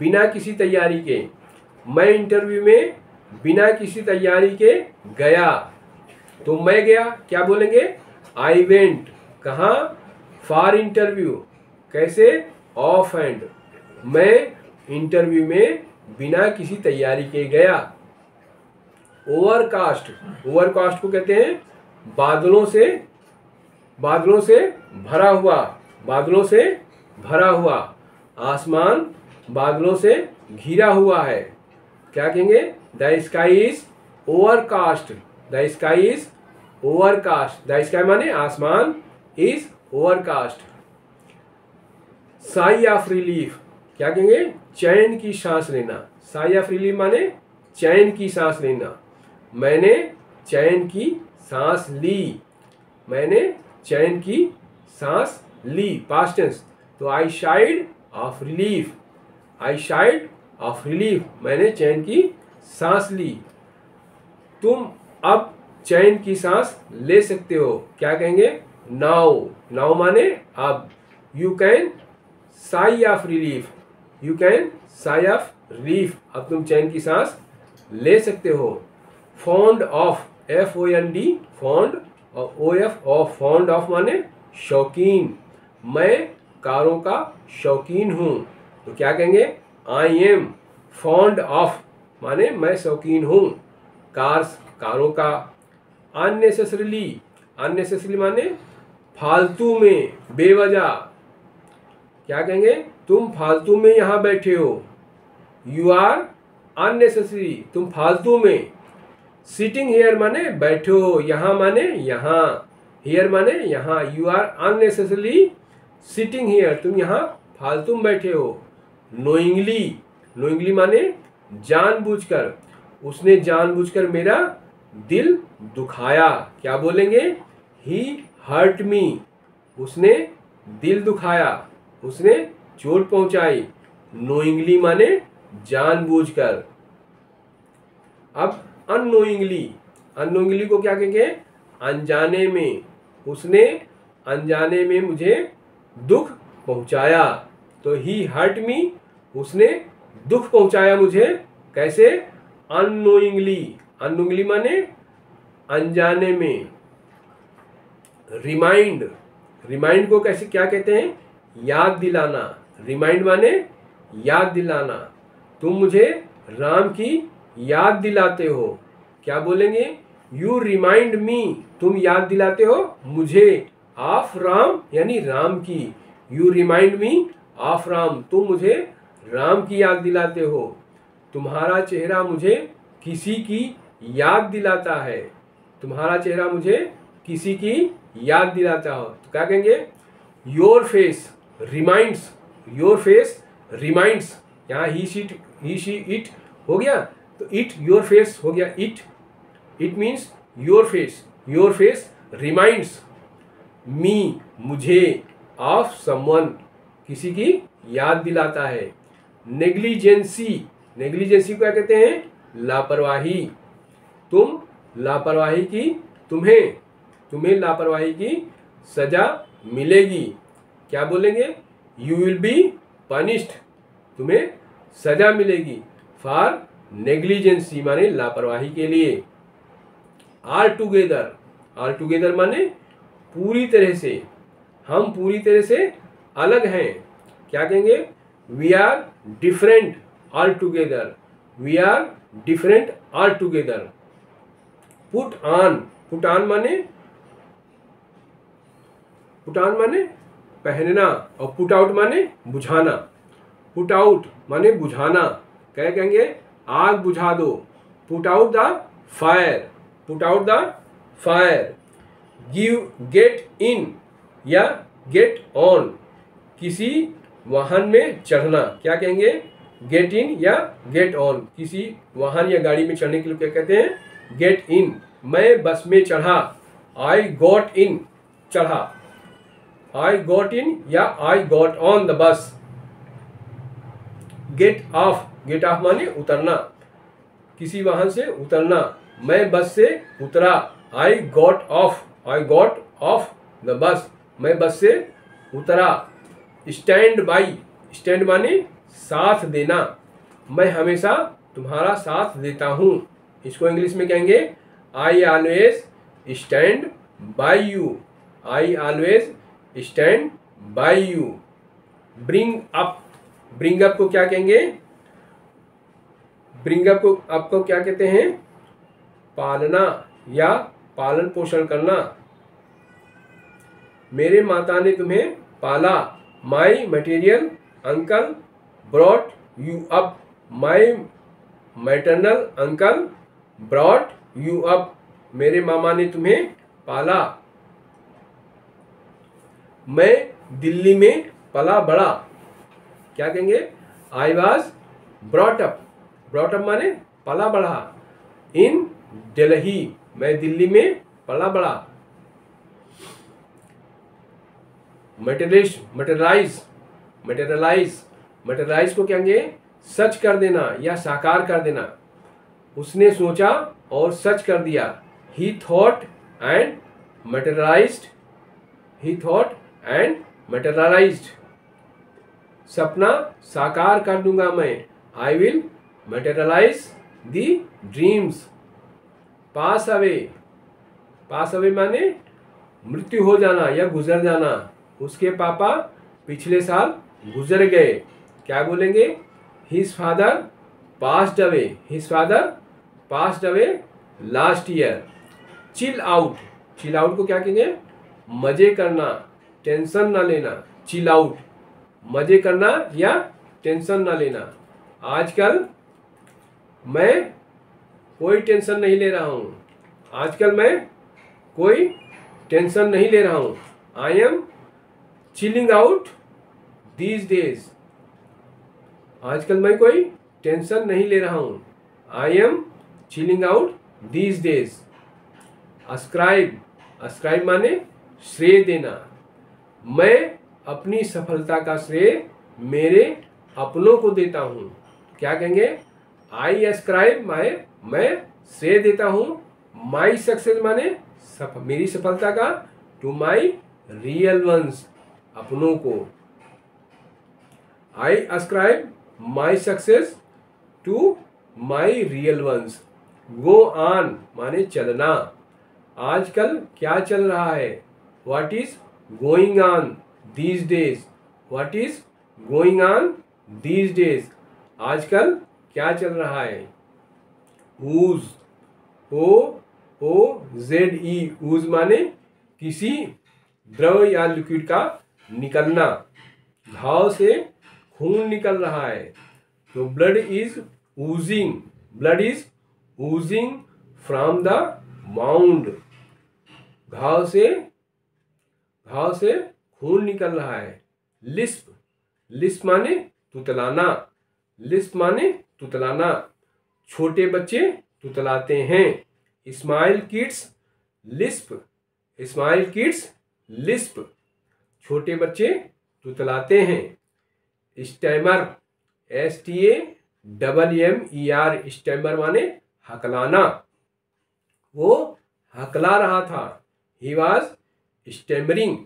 बिना किसी तैयारी के। मैं इंटरव्यू में बिना किसी तैयारी के गया। तो मैं गया, क्या बोलेंगे? I went. कहाँ? For interview. कैसे? Off hand. मैं इंटरव्यू में बिना किसी तैयारी के गया। ओवरकास्ट को कहते हैं बादलों से भरा हुआ। आसमान बादलों से घिरा हुआ है। क्या कहेंगे? The sky is overcast. The sky माने आसमान, is overcast. Sigh of relief, क्या कहेंगे? चैन की सांस लेना। साई ऑफ रिलीफ माने चैन की सांस लेना। मैंने चैन की सांस ली। मैंने चैन की सांस ली, पास्ट टेंस। तो I sighed of relief, I sighed of relief, मैंने चैन की सांस ली। तुम अब चैन की सांस ले सकते हो, क्या कहेंगे? नाउ, नाउ माने अब। You can sigh of relief, you can sigh of relief, अब तुम चैन की सांस ले सकते हो। फॉन्ड ऑफ, FOND, फॉन्ड, और OF ऑफ, फॉन्ड ऑफ माने शौकीन, मैं कारों का शौकीन हूं, तो क्या कहेंगे? आई एम फॉन्ड ऑफ, माने मैं शौकीन हूं कार्स, कारों का। अननेसेसरीली, अननेसेसरी माने फालतू में, बेवजह, क्या कहेंगे? तुम फालतू में यहां बैठे हो, यू आर अननेसेसरी, तुम फालतू में। सिटिंग हेयर माने बैठे हो, यहां माने यहां, हेयर माने यहां, you are unnecessarily sitting here, तुम यहां फालतू में बैठे हो। नोइंगली, नोइंगली माने जानबूझकर, उसने जानबूझकर मेरा दिल दुखाया, क्या बोलेंगे? ही हर्ट मी, उसने दिल दुखाया, उसने चोट पहुंचाई। नोइंगली माने जानबूझकर। अब अननोइंगली, अननोइंगली को क्या कहेंगे? अनजाने में, उसने अनजाने में मुझे दुख पहुंचाया, तो ही हर्ट मी, उसने दुख पहुंचाया मुझे, कैसे? अननोइंगली, अननोइंगली माने अनजाने में। रिमाइंड, रिमाइंड को कैसे क्या कहते हैं? याद दिलाना, रिमाइंड माने याद दिलाना। तुम मुझे राम की याद दिलाते हो, क्या बोलेंगे? यू रिमाइंड मी, तुम याद दिलाते हो मुझे, ऑफ राम यानी राम की। You remind me of Ram, तुम मुझे राम की याद दिलाते हो। तुम्हारा चेहरा मुझे किसी की याद दिलाता है, तुम्हारा चेहरा मुझे किसी की याद दिलाता हो, तो क्या कहेंगे? Your face reminds, your face reminds, यहाँ ही शी इट हो गया, तो इट योर फेस हो गया, it means your face reminds me, मुझे, ऑफ समवन, किसी की याद दिलाता है। नेग्लिजेंसी, नेग्लिजेंसी को क्या कहते हैं? लापरवाही, तुम लापरवाही की, तुम्हें लापरवाही की सजा मिलेगी, क्या बोलेंगे? यू विल बी पनिश्ड, तुम्हें सजा मिलेगी फॉर नेग्लिजेंसी माने लापरवाही के लिए। ऑल टुगेदर, ऑल टुगेदर माने पूरी तरह से, हम पूरी तरह से अलग हैं, क्या कहेंगे? We are different altogether, we are different altogether. Put on, put on माने पहनना, और पुट आउट माने बुझाना। पुट आउट माने बुझाना, क्या कहेंगे? आग बुझा दो, put out the fire, put out the fire. Give, get in या गेट ऑन, किसी वाहन में चढ़ना, क्या कहेंगे? गेट इन या गेट ऑन, किसी वाहन या गाड़ी में चढ़ने के लिए क्या कहते हैं? Get in. मैं बस में चढ़ा, आई गॉट इन, चढ़ा, आई गॉट इन या I got on the bus. Get off, get off माने उतरना, किसी वाहन से उतरना, मैं बस से उतरा, I got off, I got off the bus, मैं बस से उतरा। स्टैंड बाई, स्टैंड माने साथ देना, मैं हमेशा तुम्हारा साथ देता हूँ, इसको इंग्लिश में कहेंगे I always stand by you, I always stand by you. Bring up, bring up को क्या कहेंगे? ब्रिंग अप को आपको क्या कहते हैं? पालना या पालन पोषण करना। मेरे माता ने तुम्हें पाला, my material uncle brought you up, my maternal uncle brought you up, मेरे मामा ने तुम्हें पाला। मैं दिल्ली में पला बड़ा, क्या कहेंगे? I was brought up, brought up माने पला बड़ा। इन दिल्ली, मैं दिल्ली में पला बड़ा। मटेरियलिस्ट, मटेरियलाइज, मटेरियलाइज, मटेरियलाइज को क्या कहेंगे? सच कर देना या साकार कर देना। उसने सोचा और सच कर दिया। He thought and materialised, he thought and materialised. सपना साकार कर दूंगा मैं। I will materialise the dreams. Pass away, pass away माने मृत्यु हो जाना या गुजर जाना। उसके पापा पिछले साल गुजर गए। क्या बोलेंगे? His father passed away, his father passed away last year. Chill out, chill out को क्या कहेंगे? मजे करना, टेंशन ना लेना। चिल आउट, मजे करना या टेंशन ना लेना। आजकल मैं कोई टेंशन नहीं ले रहा हूँ, आजकल मैं कोई टेंशन नहीं ले रहा हूँ। I M chilling out these days. आजकल मैं कोई टेंशन नहीं ले रहा हूँ। I M chilling out these days. Ascribe, ascribe माने श्रेय देना। मैं अपनी सफलता का श्रेय मेरे अपनों को देता हूँ। क्या कहेंगे? आई अस्क्राइब माई, मैं श्रेय देता हूँ माई सक्सेस माने मेरी सफलता का, टू माई रियल वंस, अपनों को। I ascribe my success to my real ones. Go on माने चलना। आजकल क्या चल रहा है? What is going on these days, what is going on these days. आजकल क्या चल रहा है? ऊज, OOZE, ऊज माने किसी द्रव या लिक्विड का निकलना। घाव से खून निकल रहा है, तो blood is oozing, blood is oozing from the wound. घाव से खून निकल रहा है। लिस्प, लिस्प माने तुतलाना, लिस्प माने तुतलाना। छोटे बच्चे तुतलाते हैं। Smile kids Lisp, smile kids Lisp. छोटे बच्चे तुतलाते हैं। स्टैमर, STAMMER, स्टैमर माने हकलाना। वो हकला रहा था। ही वॉज स्टैमरिंग,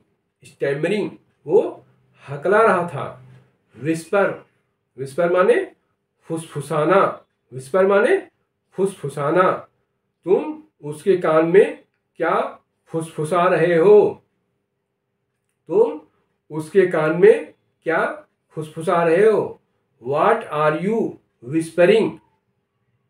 स्टैमरिंग, वो हकला रहा था। विस्पर, विस्पर माने फुसफुसाना, विस्पर माने फुसफुसाना। तुम उसके कान में क्या फुसफुसा रहे हो? तुम उसके कान में क्या फुसफुसा रहे हो? What are you whispering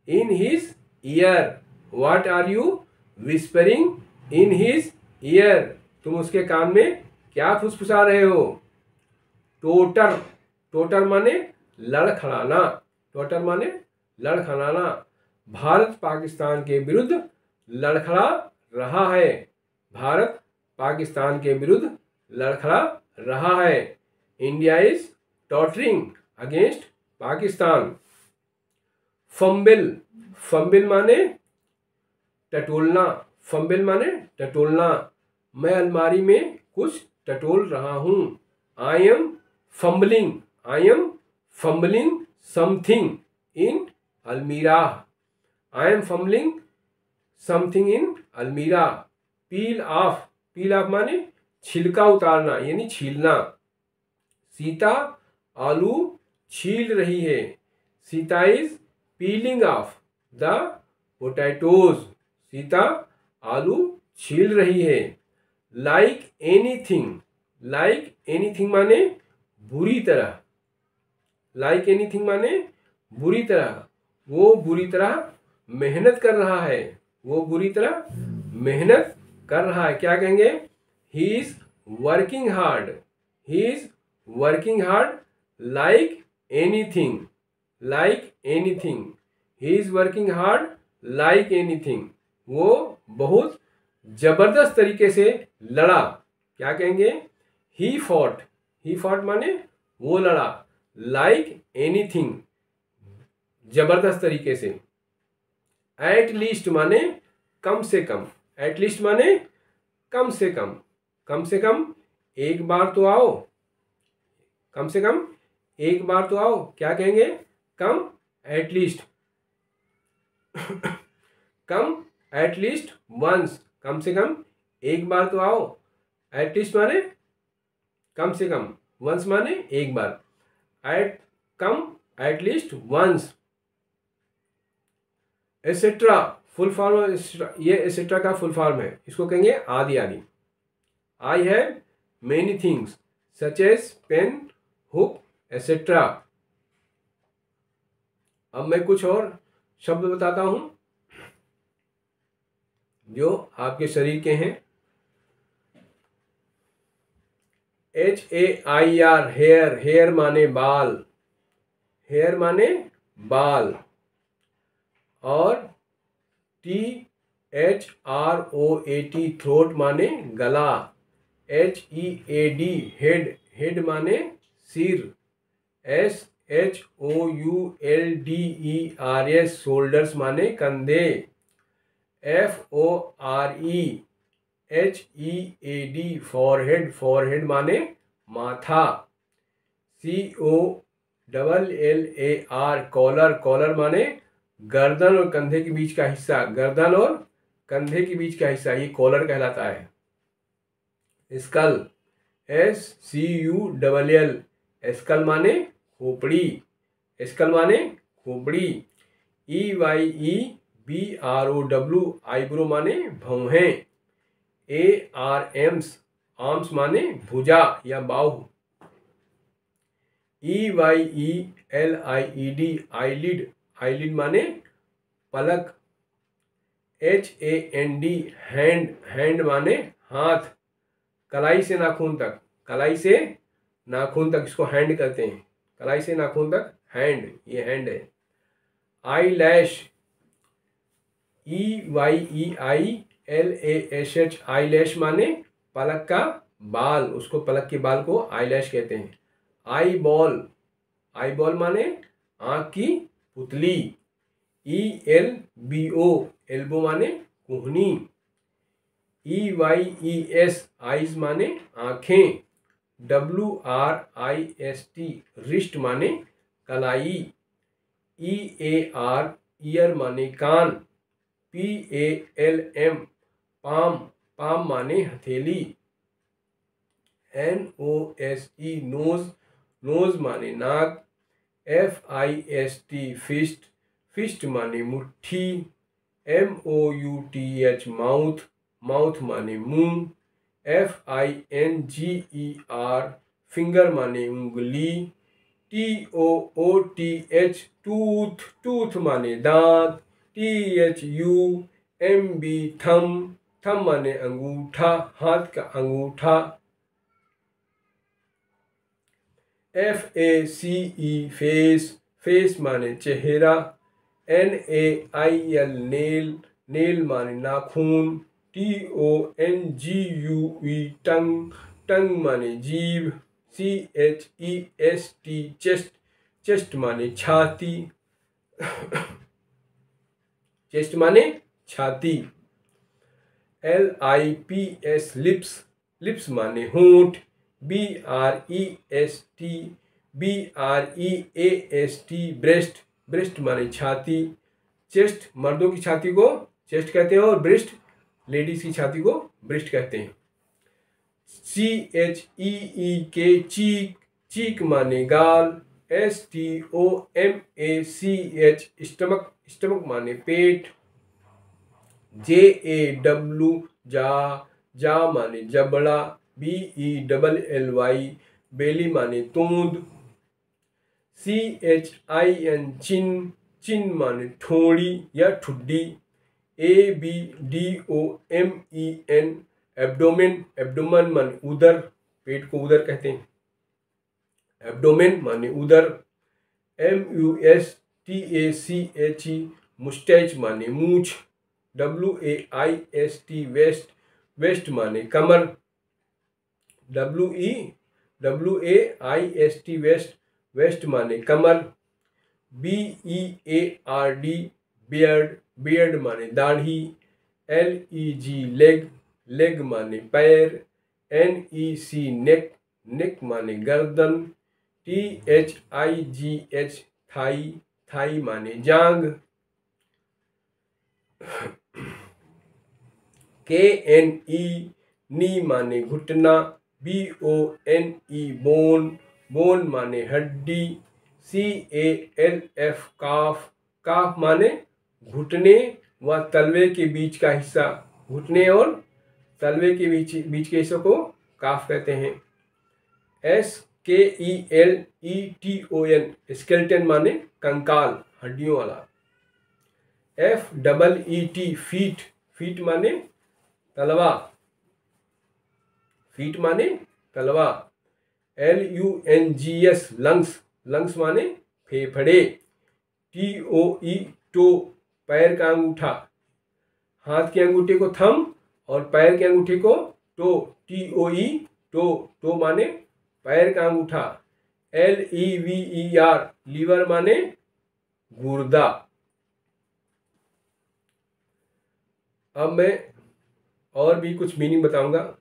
in his ear? What are you whispering in his ear? तुम उसके कान में क्या फुसफुसा रहे हो? टोटर, टोटर माने लड़खड़ाना, टोटर माने लड़खड़ाना। भारत पाकिस्तान के विरुद्ध लड़खड़ा रहा है, भारत पाकिस्तान के विरुद्ध लड़खड़ा रहा है। India is tottering against Pakistan. Fumble, fumble माने टटोलना, फंबिल माने टटोलना। मैं अलमारी में कुछ टटोल रहा हूँ। I am fumbling, I am fumbling something in अलमीरा। I am fumbling something in अलमीरा। पील ऑफ, पील ऑफ माने छिलका उतारना यानी छीलना। सीता आलू छील रही है। Sita is piling of the potatoes. Sita आलू छील रही है। लाइक एनीथिंग, लाइक एनीथिंग माने बुरी तरह, लाइक एनीथिंग माने बुरी तरह। वो बुरी तरह मेहनत कर रहा है, वो बुरी तरह मेहनत कर रहा है। क्या कहेंगे? He is working hard, he is working hard like anything, like anything. He is working hard like anything. वो बहुत जबरदस्त तरीके से लड़ा। क्या कहेंगे? ही फॉट, ही फॉट माने वो लड़ा। लाइक एनीथिंग, जबरदस्त तरीके से। एट लीस्ट माने कम से कम, एट लीस्ट माने कम से कम, कम से कम एक बार तो आओ, कम से कम एक बार तो आओ, क्या कहेंगे, कम एटलीस्ट कम एटलीस्ट वंस, कम से कम एक बार तो आओ, एटलीस्ट माने कम से कम, वंस माने एक बार, at come at least once. Etcetera full form, ये एसेट्रा का फुल फॉर्म है, इसको कहेंगे आदि आदि। I have many things such as pen, hook, etcetera. अब मैं कुछ और शब्द बताता हूं जो आपके शरीर के हैं। HAIR हेयर, हेयर माने बाल, हेयर माने बाल। और THROAT थ्रोट माने गला। HEAD हेड, हेड माने सिर। SHOULDERS शोल्डर्स माने कंधे। FOREHEAD फॉरहेड, फॉरहेड माने माथा। COLLAR कॉलर, कॉलर माने गर्दन और कंधे के बीच का हिस्सा, गर्दन और कंधे के बीच का हिस्सा, ये कॉलर कहलाता है। स्कल, SCULL स्कल माने खोपड़ी, स्कल माने खोपड़ी। EYEBROW आईब्रो माने भौहें। ARMS आर्म्स माने भुजा या बाहु। EYELIED आईलिड, आईलिड माने पलक। HAND हैंड, हैंड माने हाथ। कलाई से नाखून तक, कलाई से नाखून तक इसको हैंड कहते हैं, कलाई से नाखून तक हैंड, ये हैंड है। आई लैश, EYEILASH आई लैश माने पलक का बाल, उसको पलक के बाल को आई लैश कहते हैं। आई बॉल, आई बॉल माने आंख की पुतली। ELBO एल्बो माने कुहनी। EYES आइज माने आंखें। WRIST रिस्ट माने कलाई। EAR ईयर माने कान। PALM पाम, पाम माने हथेली। NOSE नोज, नोज माने नाक। FIST फिस्ट, फिस्ट माने मुट्ठी। MOUTH माउथ, माउथ माने मुंह। FINGER फिंगर माने उंगली। TOOTH टूथ, टूथ माने दांत। THUMB थम, थम माने अंगूठा, हाथ का अंगूठा। FACE फेस, फेस माने चेहरा। NAIL नेल, नेल माने नाखून। TONGUE टंग, टंग माने जीभ। CHEST चेस्ट, चेस्ट माने छाती, चेस्ट माने छाती। LIPS लिप्स, लिप्स माने होंठ। BREST ब्रेस्ट, ब्रेस्ट माने छाती। चेस्ट मर्दों की छाती को चेस्ट कहते हैं और ब्रेस्ट लेडीज की छाती को ब्रेस्ट कहते हैं। CHEEK चीक, चीक माने गाल। STOMACH स्टमक, स्टमक माने पेट। JAW जा, जा माने जबड़ा। BELLY बेली माने तूंद। CHIN चिन, चिन माने ठोड़ी या ठुड्डी। ABDOMEN एब्डोमेन, एब्डोमेन माने उदर, पेट को उदर कहते हैं। एब्डोमेन माने उदर। MUSTACHE मुस्टैच माने मूछ। WAIST वेस्ट, वेस्ट माने कमर। WAIST वेस्ट, वेस्ट माने कमर। BEARD बियर्ड, बियर्ड माने दाढ़ी। LEG लेग, लेग माने पैर। NEC नेक, नेक माने गर्दन। THIGH थाई, थाई माने जांग। KNE नी माने घुटना। BONE बोन, बोन माने हड्डी। CALF काफ, काफ माने घुटने व तलवे के बीच का हिस्सा, घुटने और तलवे के बीच के हिस्से को काफ कहते हैं। SKELETON स्केलेटन माने कंकाल, हड्डियों वाला। FEET फीट, फीट माने तलवा, फीट माने तलवा। LUNGS लंग्स, लंग्स माने फेफड़े। TOE टो पैर का अंगूठा, हाथ के अंगूठे को थंब और पैर के अंगूठे को टो। TOE टो, टो माने पैर का अंगूठा। LEVER लीवर माने गुर्दा। अब मैं और भी कुछ मीनिंग बताऊंगा।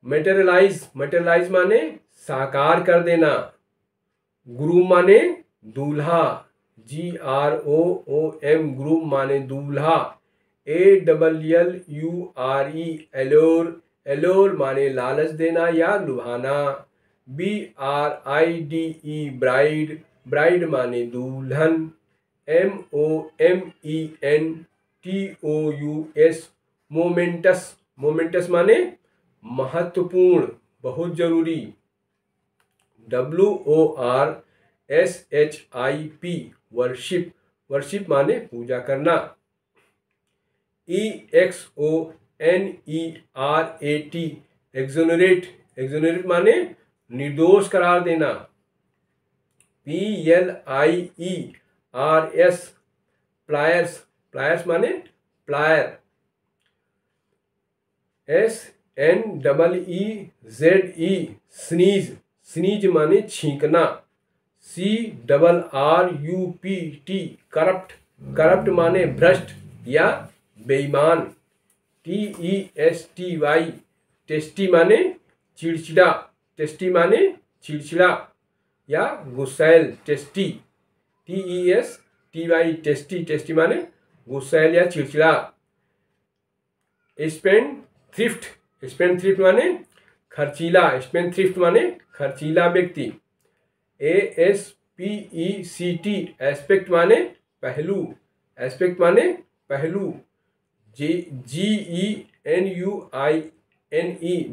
मटेरियलाइज, मटेरियलाइज माने साकार कर देना। ग्रूम माने दूल्हा। GROOM ग्रूम माने दूल्हा। ALLURE एलोर, एलोर माने लालच देना या लुभाना। BRIDE ब्राइड, ब्राइड माने दुल्हन। MOMENTOUS मोमेंटस, मोमेंटस माने महत्वपूर्ण, बहुत जरूरी। WORSHIP वर्शिप, वर्शिप माने पूजा करना। EXONERAT एक्सोनरेट, एक्सोनरेट माने निर्दोष करार देना। PLIERS प्लायर्स, प्लायर्स माने प्लायर। SNEEZE स्नीज, स्नीज माने छींकना। CRRUPT करप्ट, करप्ट माने भ्रष्ट या बेईमान। TESTY टेस्टी माने चिड़चिड़ा, टेस्टी माने चिड़चिड़ा या गुस्सैल, टेस्टी। TESTY टेस्टी, टेस्टी माने गुस्सैल या चिड़चिड़ा। स्पेंड थ्रिफ्ट, स्पेंड थ्रिफ्ट माने खर्चीला, स्पेंड थ्रिफ्ट माने खर्चीला व्यक्ति। ASPECT एस्पेक्ट माने पहलू, एस्पेक्ट माने पहलू। GENUINE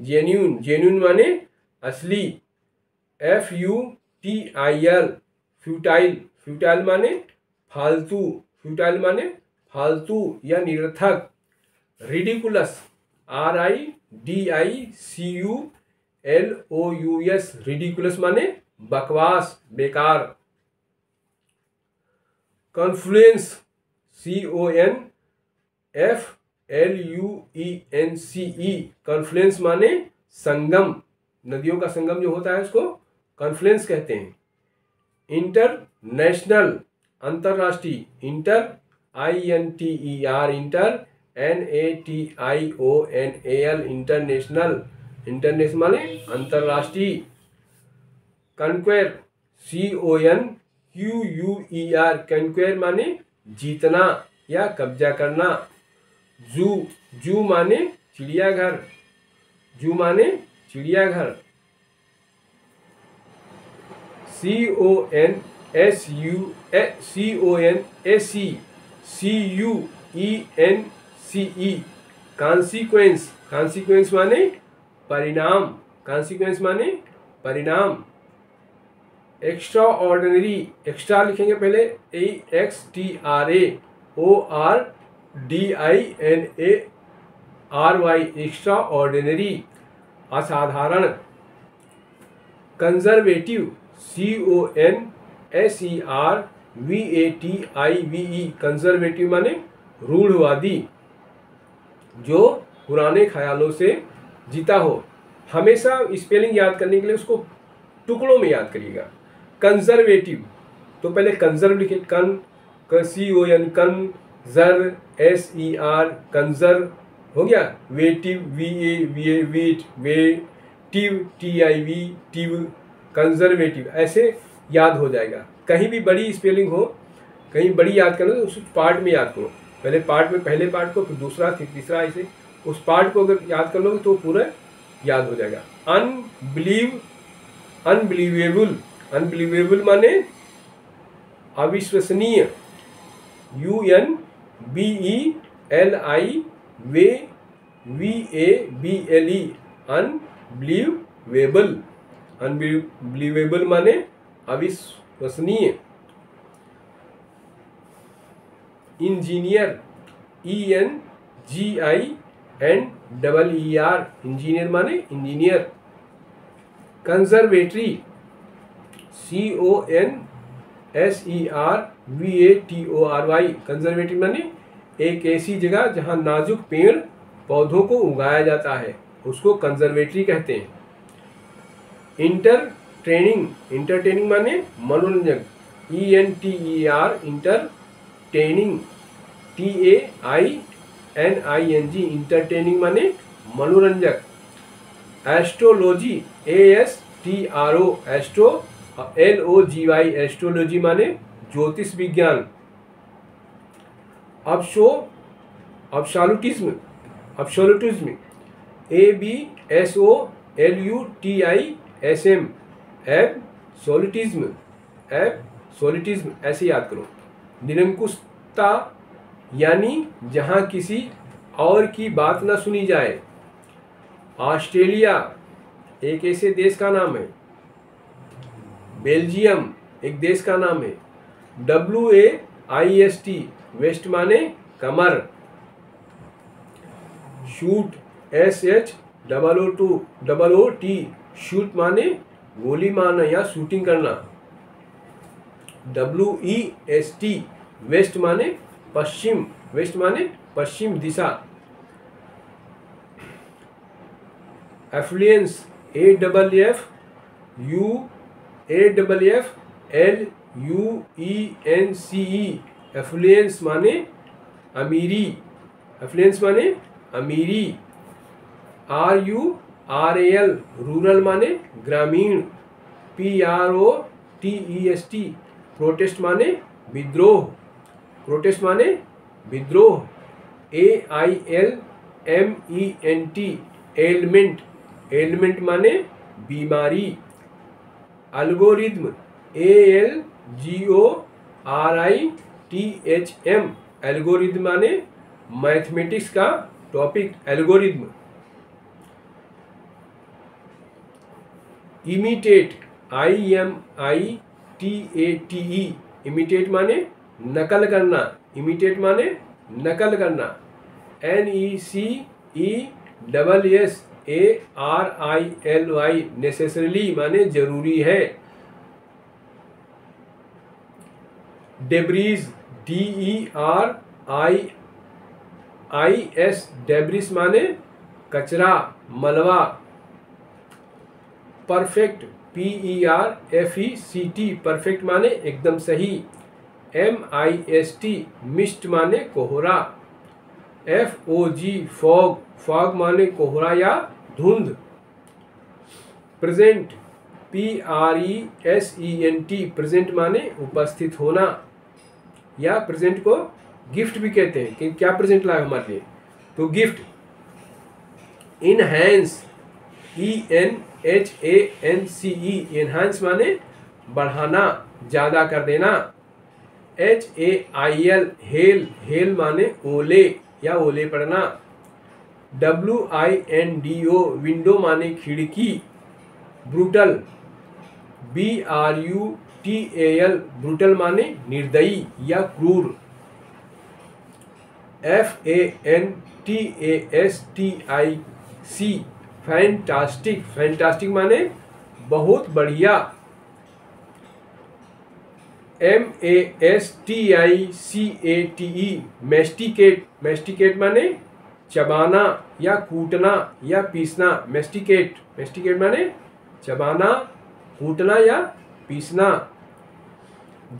जेन्यून, जेन्यून माने असली। FUTIL फ्यूटाइल, फ्यूटाइल माने फालतू, फ्यूटाइल माने फालतू या निरर्थक। रिडिकुलस, RIDICULOUS रिडिकुलस माने बकवास, बेकार। कॉन्फ्लुएंस, CONFLUENCE कॉन्फ्लुएंस माने संगम, नदियों का संगम जो होता है उसको कॉन्फ्लुएंस कहते हैं। इंटरनेशनल अंतरराष्ट्रीय, inter INTER inter NATIONAL international, international माने अंतरराष्ट्रीय। कन्क्वेर, CONQUER कन्क्वेर माने जीतना या कब्जा करना। जू, जू माने चिड़ियाघर, जू माने चिड़ियाघर। CONSUENCE कॉन्सिक्वेंस, कॉन्सिक्वेंस माने परिणाम, कॉन्सिक्वेंस माने परिणाम। एक्स्ट्रा ऑर्डिनरी, एक्स्ट्रा लिखेंगे पहले EXTRAORDINARY एक्स्ट्रा ऑर्डिनरी, असाधारण। कंजर्वेटिव, CONSERVATIVE कंजर्वेटिव माने रूढ़वादी, जो पुराने ख्यालों से जीता हो। हमेशा स्पेलिंग याद करने के लिए उसको टुकड़ों में याद करिएगा। कंजर्वेटिव तो पहले कंजर्व लिखे, CON कन, ZER कंजर, हो गया। वेटिव, वेट, वेटिव, TIV, टिव, कंजर्वेटिव, ऐसे याद हो जाएगा। कहीं भी बड़ी स्पेलिंग हो, कहीं बड़ी याद करना तो उस पार्ट में याद करो, पहले पार्ट में पहले पार्ट को, फिर दूसरा, फिर तीसरा, ऐसे उस पार्ट को अगर याद कर लोगे तो पूरा याद हो जाएगा। अनबिलीवेबल, अनबिलीवेबल माने अविश्वसनीय, UNBELIVABLE, अनबिलीवेबल, अनबिलीवेबल माने अविश्वसनीय। इंजीनियर, ENGINEER, इंजीनियर माने इंजीनियर। कंजर्वेटरी, CONSERVATORY, कंजर्वेटरी माने एक ऐसी जगह जहां नाजुक पेड़ पौधों को उगाया जाता है, उसको कंजर्वेटरी कहते हैं। इंटरटेनिंग, इंटरटेनिंग माने मनोरंजक, ENTER, इंटरटेनिंग, TAINING, इंटरटेनिंग माने मनोरंजक। Astrology, ASTRO, astro, LOGY, astrology माने ज्योतिष विज्ञान। अब्सोल्यूटिज्म, अब्सोल्यूटिज्म, ABSOLUTISM, एब्सोल्यूटिज्म, एब्सोल्यूटिज्म, ऐसे याद करो। निरंकुशता यानी जहां किसी और की बात न सुनी जाए। ऑस्ट्रेलिया एक ऐसे देश का नाम है। बेल्जियम एक देश का नाम है। WAIST, वेस्ट माने कमर। शूट, SHOOT, शूट माने गोली मारना या शूटिंग करना। WEST, वेस्ट माने पश्चिम, वेस्ट माने पश्चिम दिशा। एफ्लुएंस, AFFLUENCE, एफ्लुएंस माने अमीरी, एफ्लुएंस माने अमीरी। RURAL, रूरल माने ग्रामीण। PROTEST, प्रोटेस्ट माने विद्रोह, प्रोटेस्ट माने विद्रोह। AILMENT, एलिमेंट, एलिमेंट माने बीमारी। अल्गोरिथम, ALGORITHM, एल्गोरिथम माने मैथमेटिक्स का topic, algorithm. Imitate, IMITATE, imitate माने नकल करना, इमिटेट माने नकल करना। NECESSARILY, नेसेसरली माने जरूरी है। डेब्रीज, DERIS, डेब्रिस माने कचरा, मलबा। परफेक्ट, PERFECT, परफेक्ट माने एकदम सही। MIST, मिस्ट माने कोहरा। FOG, फॉग, फॉग माने कोहरा या धुंध। प्रेजेंट, PRESENT, प्रेजेंट माने उपस्थित होना, या प्रेजेंट को गिफ्ट भी कहते हैं कि क्या प्रेजेंट लाए हमारे लिए, तो गिफ्ट। इनहैंस, ENHANCE, एनहांस माने बढ़ाना, ज्यादा कर देना। HAIL, हेल, हेल माने ओले या ओले पड़ना। WINDO, विंडो माने खिड़की। ब्रूटल, BRUTAL, ब्रूटल माने निर्दयी या क्रूर। FANTASTIC, फैंटास्टिक, फैंटास्टिक माने बहुत बढ़िया। MASTICATE, मेस्टिकेट, मेस्टिकेट माने चबाना या कूटना या पीसना। मेस्टिकेट, मेस्टिकेट माने चबाना, कूटना या पीसना।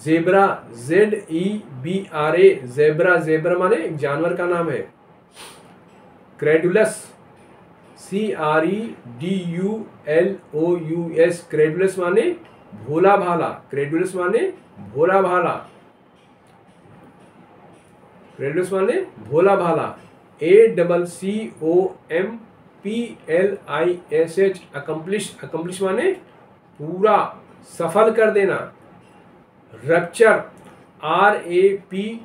ज़ेब्रा, ZEBRA, ज़ेब्रा, ज़ेब्रा माने एक जानवर का नाम है। क्रेडुलस, CREDULOUS, क्रेडुलस माने भोला भाला, क्रेडुलस माने भोला भाला, क्रेडुलस माने भोला भाला। ACCOMPLISH, अकम्प्लिश, अकम्प्लिश माने पूरा, सफल कर देना। रैप्चर, RAPTURE,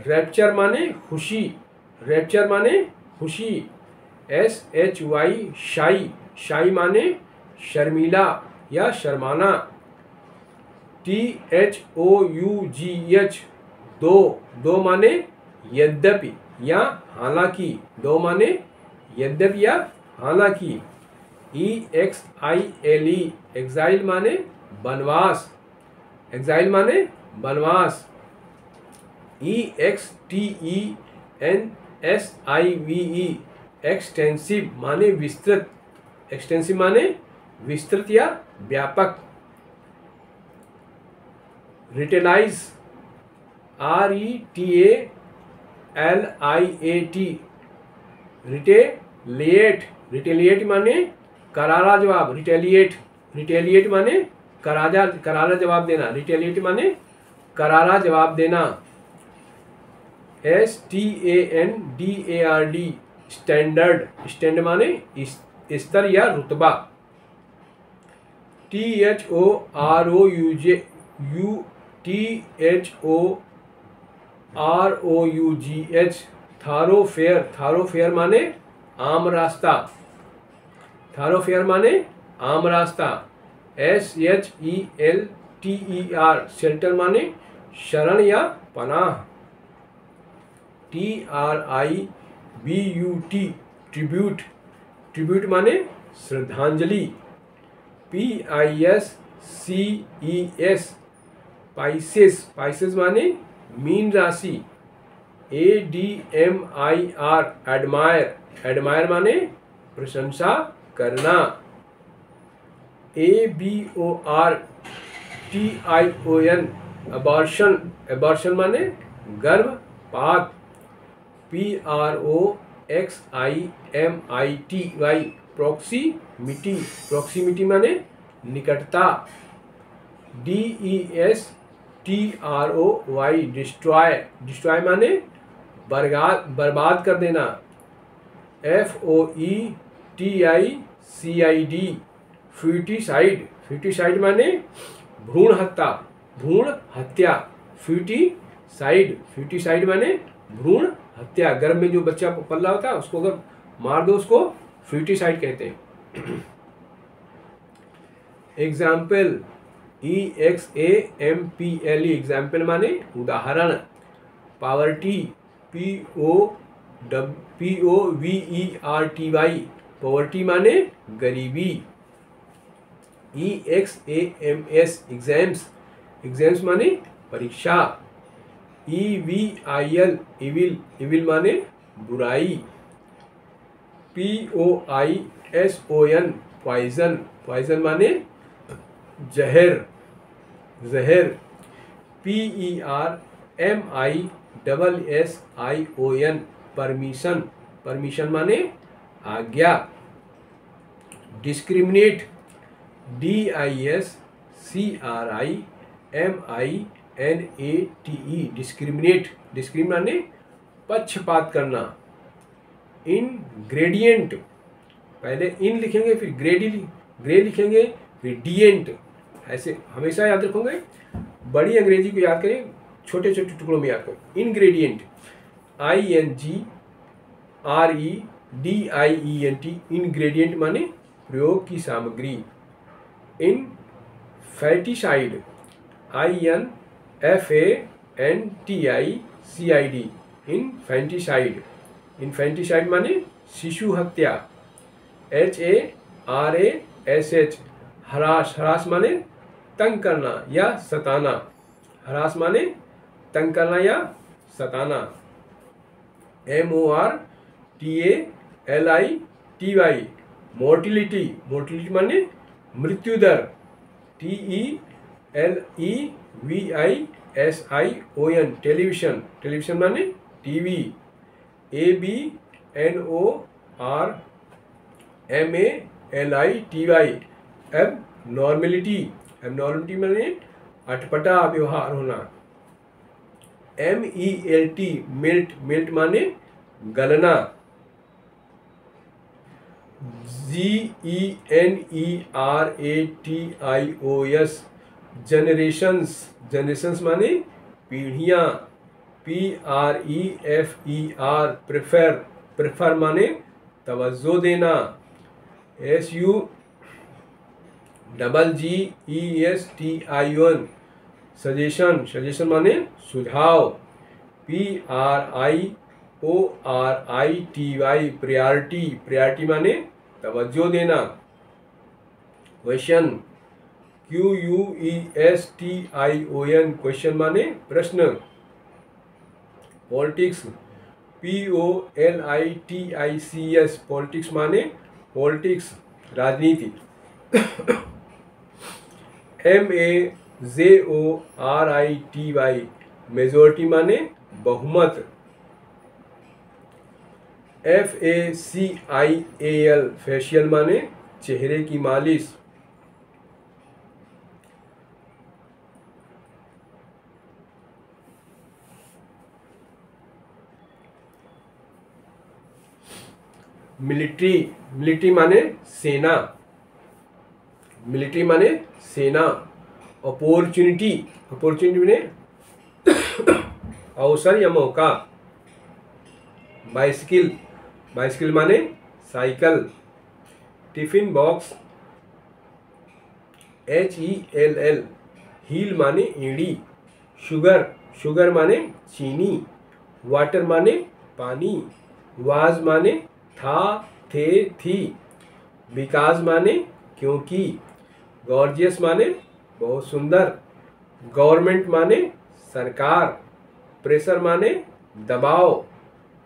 रैप्चर माने खुशी, रैप्चर माने खुशी। SHY, शाई, शाई माने शर्मीला या शर्माना। THOUGH, दो, दो माने यद्यपि या हालांकि, दो माने यद्यपि या हालांकि। EXILE, एग्जाइल माने वनवास, एग्जाइल माने वनवास। EXTENSIVE, एक्सटेंसिव माने विस्तृत, एक्सटेंसिव माने विस्तृत या व्यापक। रिटेलाइज, RETALIAT, रिटेलिएट, रिटेलिएट माने करारा जवाब, रिटेलिएट, रिटेलिएट माने करारा जवाब देना, रिटेलिएट माने करारा जवाब देना। STANDARD, स्टैंडर्ड, स्टैंड माने स्तर या रुतबा। THOROUGH, थारोफेयर, थारोफेयर माने आम रास्ता, थारोफेयर माने आम रास्ता। SHELTER, शेल्टर माने शरण या पनाह। TRIBUT, ट्रिब्यूट, ट्रिब्यूट माने श्रद्धांजलि। PISCES, पाइसेस, पाइसेस माने मीन राशि। ADMIR, एडमायर, एडमायर माने प्रशंसा करना। ABORTION, अबॉर्शन, अबॉर्शन माने गर्भपात। PROXIMITY, प्रॉक्सिमिटी, प्रॉक्सिमिटी माने निकटता। DESTROY, डिस्ट्रॉय, डिस्ट्रॉय माने बर्बाद कर देना। FOETICID, फ्यूटिसाइड, फ्यूटिसाइड माने भ्रूण हत्या, भ्रूण हत्या। फ्यूटिसाइड, फ्यूटिसाइड माने भ्रूण हत्या। गर्भ में जो बच्चा पल रहा होता है उसको अगर मार दो उसको फ्यूटिसाइड कहते हैं। एग्जाम्पल, EXAMPLE, एग्जाम्पल माने उदाहरण। पावर्टी, POVERTY, पॉवर्टी माने गरीबी। EXAMS, एग्जाम्स, एग्जाम्स माने परीक्षा। EVIL, इविल, इविल माने बुराई। POISON, पॉइजन, पॉइजन माने जहर, जहर। PERMISSION, परमिशन, परमिशन माने आज्ञा। डिस्क्रिमिनेट, DISCRIMINATE, डिस्क्रिमिनेट, डिस्क्रिमिनेट माने पक्षपात करना। इनग्रेडिएंट, पहले इन लिखेंगे फिर ग्रे लिखेंगे फिर डिएंट, ऐसे हमेशा याद रखोगे। बड़ी अंग्रेजी को याद करें, छोटे छोटे टुकड़ों में याद करें। इनग्रेडिएंट, INGREDIENT, इनग्रेडिएंट माने प्रयोग की सामग्री। इनफैटिसाइड, INFANTICID, इनफैंटिसाइड, इनफैंटिसाइड माने शिशु हत्या। HARASH, हरास, हरास माने तंग करना या सताना। हरास माने तंग करना या सताना। MORTALITY, मोर्टिलिटी, मोर्टिलिटी माने मृत्यु दर। TELEVISION, टेलीविजन, टेलीविजन माने टीवी। ABNORMALITY, एबनॉर्मेलिटी, एबनॉर्मलिटी माने अटपटा व्यवहार होना। MELT, मेल्ट, मेल्ट माने गलना। GENERATIOS, जनरेशंस, जनरेशंस माने पीढ़ियाँ। PREFER, प्रेफर, प्रेफर माने तवज्जो देना। SUGGESTION, सजेशन, सजेशन माने सुझाव। PRIORITY, प्रायोरिटी, प्रायोरिटी माने तवज्जो देना। क्वेश्चन, QUESTION, क्वेश्चन माने प्रश्न। पॉलिटिक्स, POLITICS, पॉलिटिक्स माने पॉलिटिक्स, राजनीति। MAJORITY, मेजोरिटी माने बहुमत। FACIAL, फेशियल माने चेहरे की मालिश। मिलिट्री, मिलिट्री माने सेना, मिलिट्री माने सेना। अपॉर्चुनिटी, अपॉर्चुनिटी माने अवसर या मौका। बाइसिकल, बाइसिकल माने cycle. Tiffin box, HELL, heel माने एड़ी। शुगर, शुगर माने चीनी। वाटर माने पानी। वाज माने था, थे, थी। बिकॉज माने क्योंकि। गॉर्जियस माने बहुत सुंदर। गवर्नमेंट माने सरकार। प्रेशर माने दबाव।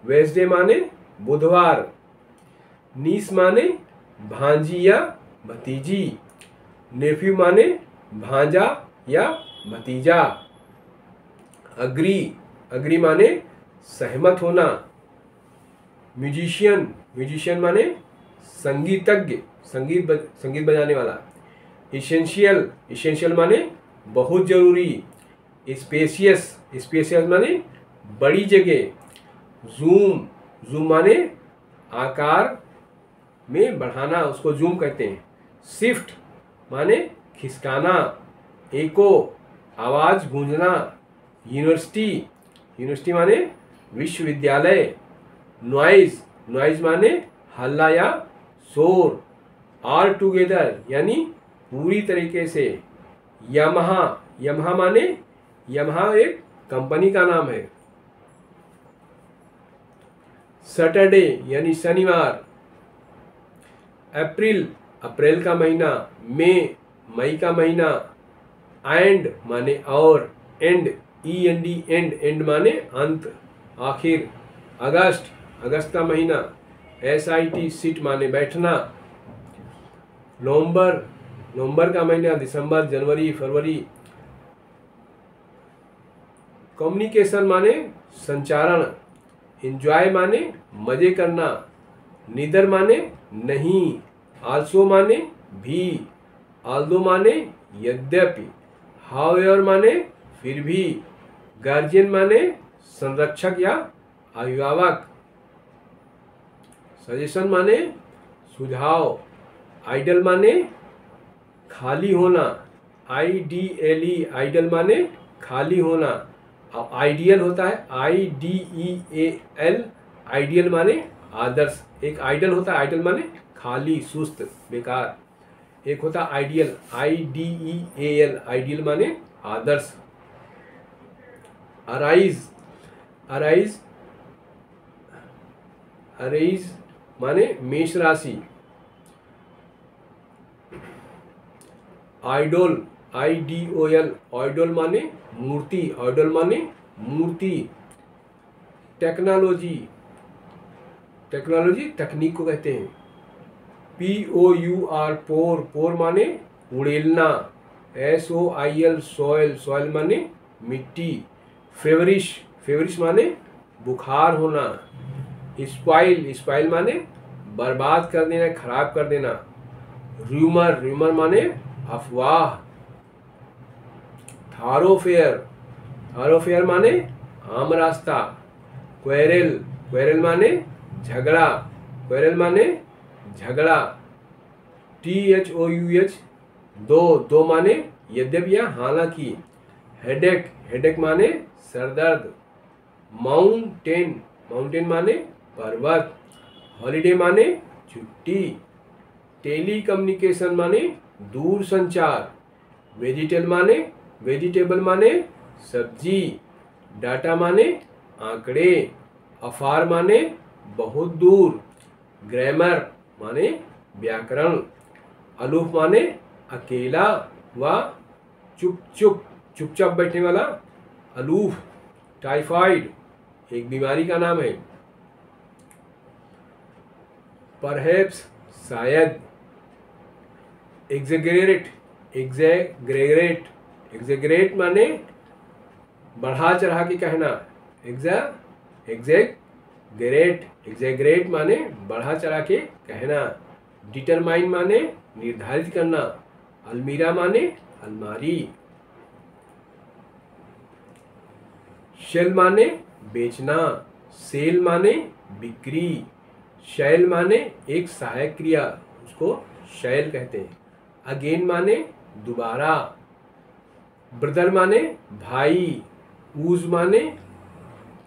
वेडनेसडे माने बुधवार। नीस माने भांजी या भतीजी। नेफ्यू माने भांजा या भतीजा। अग्री, अग्री माने सहमत होना। म्यूजिशियन, म्यूजिशियन माने संगीतज्ञ, संगीत बजाने वाला। इसेंशियल, इसेंशियल माने बहुत जरूरी। स्पेशियस, स्पेशियस माने बड़ी जगह। जूम, जूम माने आकार में बढ़ाना, उसको जूम कहते हैं। शिफ्ट माने खिसकाना। एको, आवाज गूंजना। यूनिवर्सिटी, यूनिवर्सिटी माने विश्वविद्यालय। नॉइज, नॉइज माने हल्ला या शोर। ऑल टुगेदर यानी पूरी तरीके से। यामाहा, यामाहा माने, यामाहा एक कंपनी का नाम है। सैटरडे यानी शनिवार। अप्रैल, अप्रैल का महीना। मई, मई का महीना। एंड माने और। एंड, END, एंड, एंड माने अंत, आखिर। अगस्त, अगस्त का महीना। SIT, सिट माने बैठना। नवंबर, नवंबर का महीना। दिसंबर, जनवरी, फरवरी। कम्युनिकेशन माने संचारण। एंजॉय माने मजे करना। नीदर माने नहीं। आल्सो माने भी। आल्दो माने यद्यपि। हाउएवर माने फिर भी। गार्जियन माने संरक्षक या अभिभावक। सजेशन माने सुझाव। आइडल माने खाली होना। IDLE, आइडल माने खाली होना। आइडियल होता है IDEAL, आइडियल माने आदर्श। एक आइडल होता है, आइडल माने खाली, सुस्त, बेकार। एक होता है आइडियल, IDEAL, आइडियल माने आदर्श। अराइज, अराइज, अराइज माने मेष राशि। आइडोल, IDOL, आइडोल माने मूर्ति, आइडोल माने मूर्ति। टेक्नोलॉजी, टेक्नोलॉजी तकनीक को कहते हैं। POUR, पोर, पोर माने उड़ेलना। SOIL, सॉइल, सॉइल माने मिट्टी। फेवरिश, फेवरिश माने बुखार होना। स्पॉइल, स्पॉइल माने बर्बाद कर देना, खराब कर देना। र्यूमर, र्यूमर माने अफवाह। थारोफेयर, थारोफेयर माने आम रास्ता। क्वेरल, क्वेरल माने झगड़ा, क्वेरल माने झगड़ा। THOUH, दो, दो माने यद्यपि या हालांकि। हेडेक, हेडेक माने सरदर्द। माउंटेन, माउंटेन माने पर्वत। हॉलीडे माने छुट्टी। टेलीकम्युनिकेशन माने दूर संचार। वेजिटेबल माने, वेजिटेबल माने सब्जी। डाटा माने आंकड़े। अफार माने बहुत दूर। ग्रामर माने व्याकरण। अलूफ माने अकेला व चुप चुप, चुपचाप बैठने वाला अलूफ। टाइफाइड एक बीमारी का नाम है। परहैप्स शायद। एग्जेगरेट, एग्जेगरेट, एग्जेगरेट माने बढ़ा चढ़ा के कहना। एग्जेगरेट, एग्जेगरेट माने बढ़ा चढ़ा के कहना। डिटरमाइन माने निर्धारित करना। अलमीरा माने अलमारी। शेल माने बेचना। सेल माने बिक्री। शैल माने एक सहायक क्रिया, उसको शैल कहते हैं। अगेन माने दोबारा। ब्रदर माने भाई। ऊज माने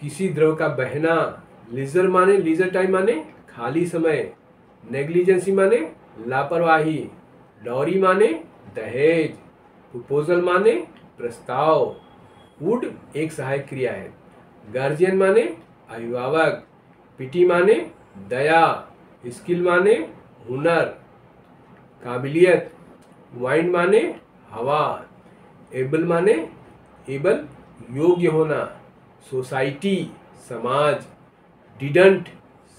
किसी द्रव का बहना। लीजर माने, लीजर टाइम माने खाली समय। नेग्लिजेंसी माने लापरवाही। डॉरी माने दहेज। प्रपोजल माने प्रस्ताव। वुड एक सहायक क्रिया है। गार्जियन माने अभिभावक। पिटी माने दया। स्किल माने हुनर, काबिलियत। वाइंड माने हवा। एबल माने एबल योग्य होना। सोसाइटी समाज। डिडंट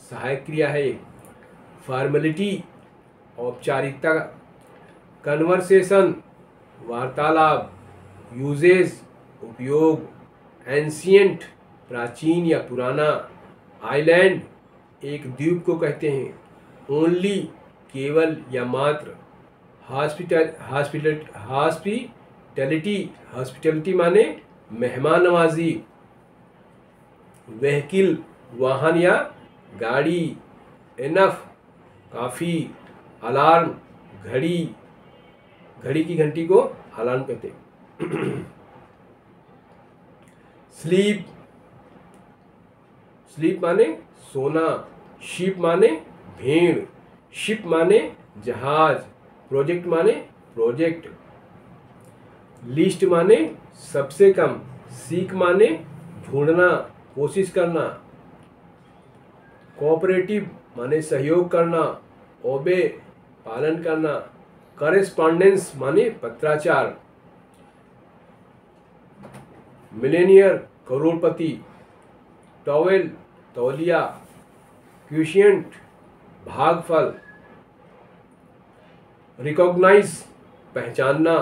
सहायक क्रिया है। फॉर्मेलिटी औपचारिकता। कन्वर्सेशन वार्तालाप। यूजेज उपयोग। एंशियंट प्राचीन या पुराना। आइलैंड एक द्वीप को कहते हैं। ओनली केवल या मात्र। हॉस्पिटैलिटी, हॉस्पिटैलिटी माने मेहमान नवाजी। व्हीकल वाहन या गाड़ी। एनफ काफी। अलार्म घड़ी, घड़ी की घंटी को अलार्म कहते हैं। स्लीप, स्लीप माने सोना। शिप माने भेड़। शिप माने जहाज। प्रोजेक्ट माने प्रोजेक्ट। लिस्ट माने सबसे कम। सीख माने ढूंढना, कोशिश करना। कोऑपरेटिव माने सहयोग करना। ओबे पालन करना। करेस्पॉन्डेंस माने पत्राचार। मिलेनियर करोड़पति। टॉवेल तौलिया। क्विशिएंट भागफल। रिकॉग्नाइज पहचानना।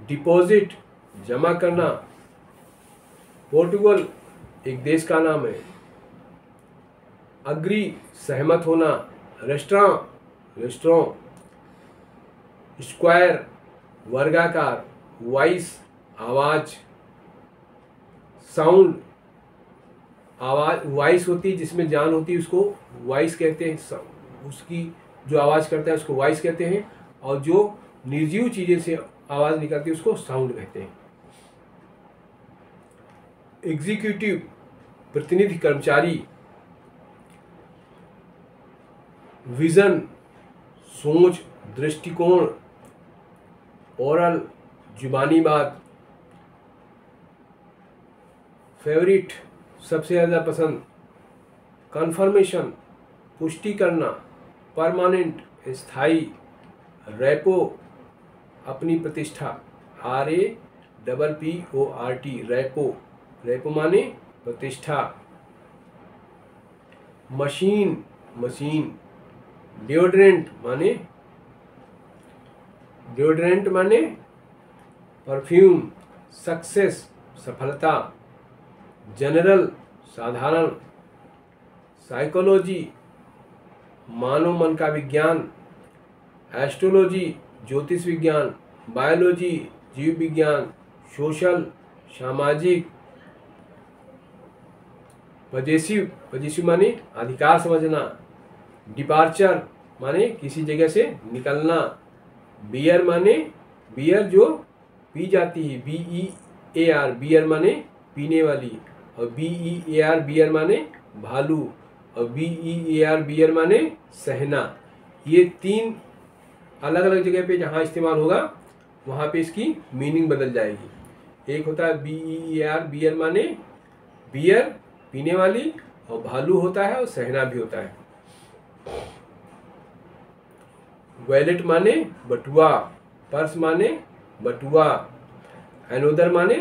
डिपॉजिट जमा करना। पोर्टुगल एक देश का नाम है। अग्री सहमत होना। Restaurant, restaurant. स्क्वायर वर्गाकार। वॉइस आवाज। साउंड आवाज, वॉइस होती है जिसमें जान होती है उसको वॉइस कहते हैं। उसकी जो आवाज करता है उसको वॉइस कहते हैं, और जो निर्जीव चीजें से आवाज निकलती है उसको साउंड कहते हैं। एग्जीक्यूटिव प्रतिनिधि कर्मचारी। विजन सोच, दृष्टिकोण। ओरल जुबानी बात। फेवरिट सबसे ज़्यादा पसंद। कन्फर्मेशन पुष्टि करना। परमानेंट स्थायी। रेपो अपनी प्रतिष्ठा। RAPPORT रेपो, रेपो माने प्रतिष्ठा। Machine, machine. डिओड्रेंट माने, डिओड्रेंट माने परफ्यूम। सक्सेस सफलता। जनरल साधारण। साइकोलॉजी मानव मन का विज्ञान, एस्ट्रोलॉजी ज्योतिष विज्ञान, बायोलॉजी जीव विज्ञान, सोशल सामाजिक, पजेसिव पजेसिव माने अधिकार समझना, डिपार्चर माने किसी जगह से निकलना, बियर माने बियर जो पी जाती है, BEAR बियर माने पीने वाली, और BEAR बियर माने भालू, और BEAR बियर माने सहना। ये तीन अलग अलग जगह पे जहाँ इस्तेमाल होगा वहाँ पे इसकी मीनिंग बदल जाएगी। एक होता है BEAR बियर माने बियर पीने वाली, और भालू होता है और सहना भी होता है। वैलेट माने बटुआ, पर्स माने बटुआ, अनोदर माने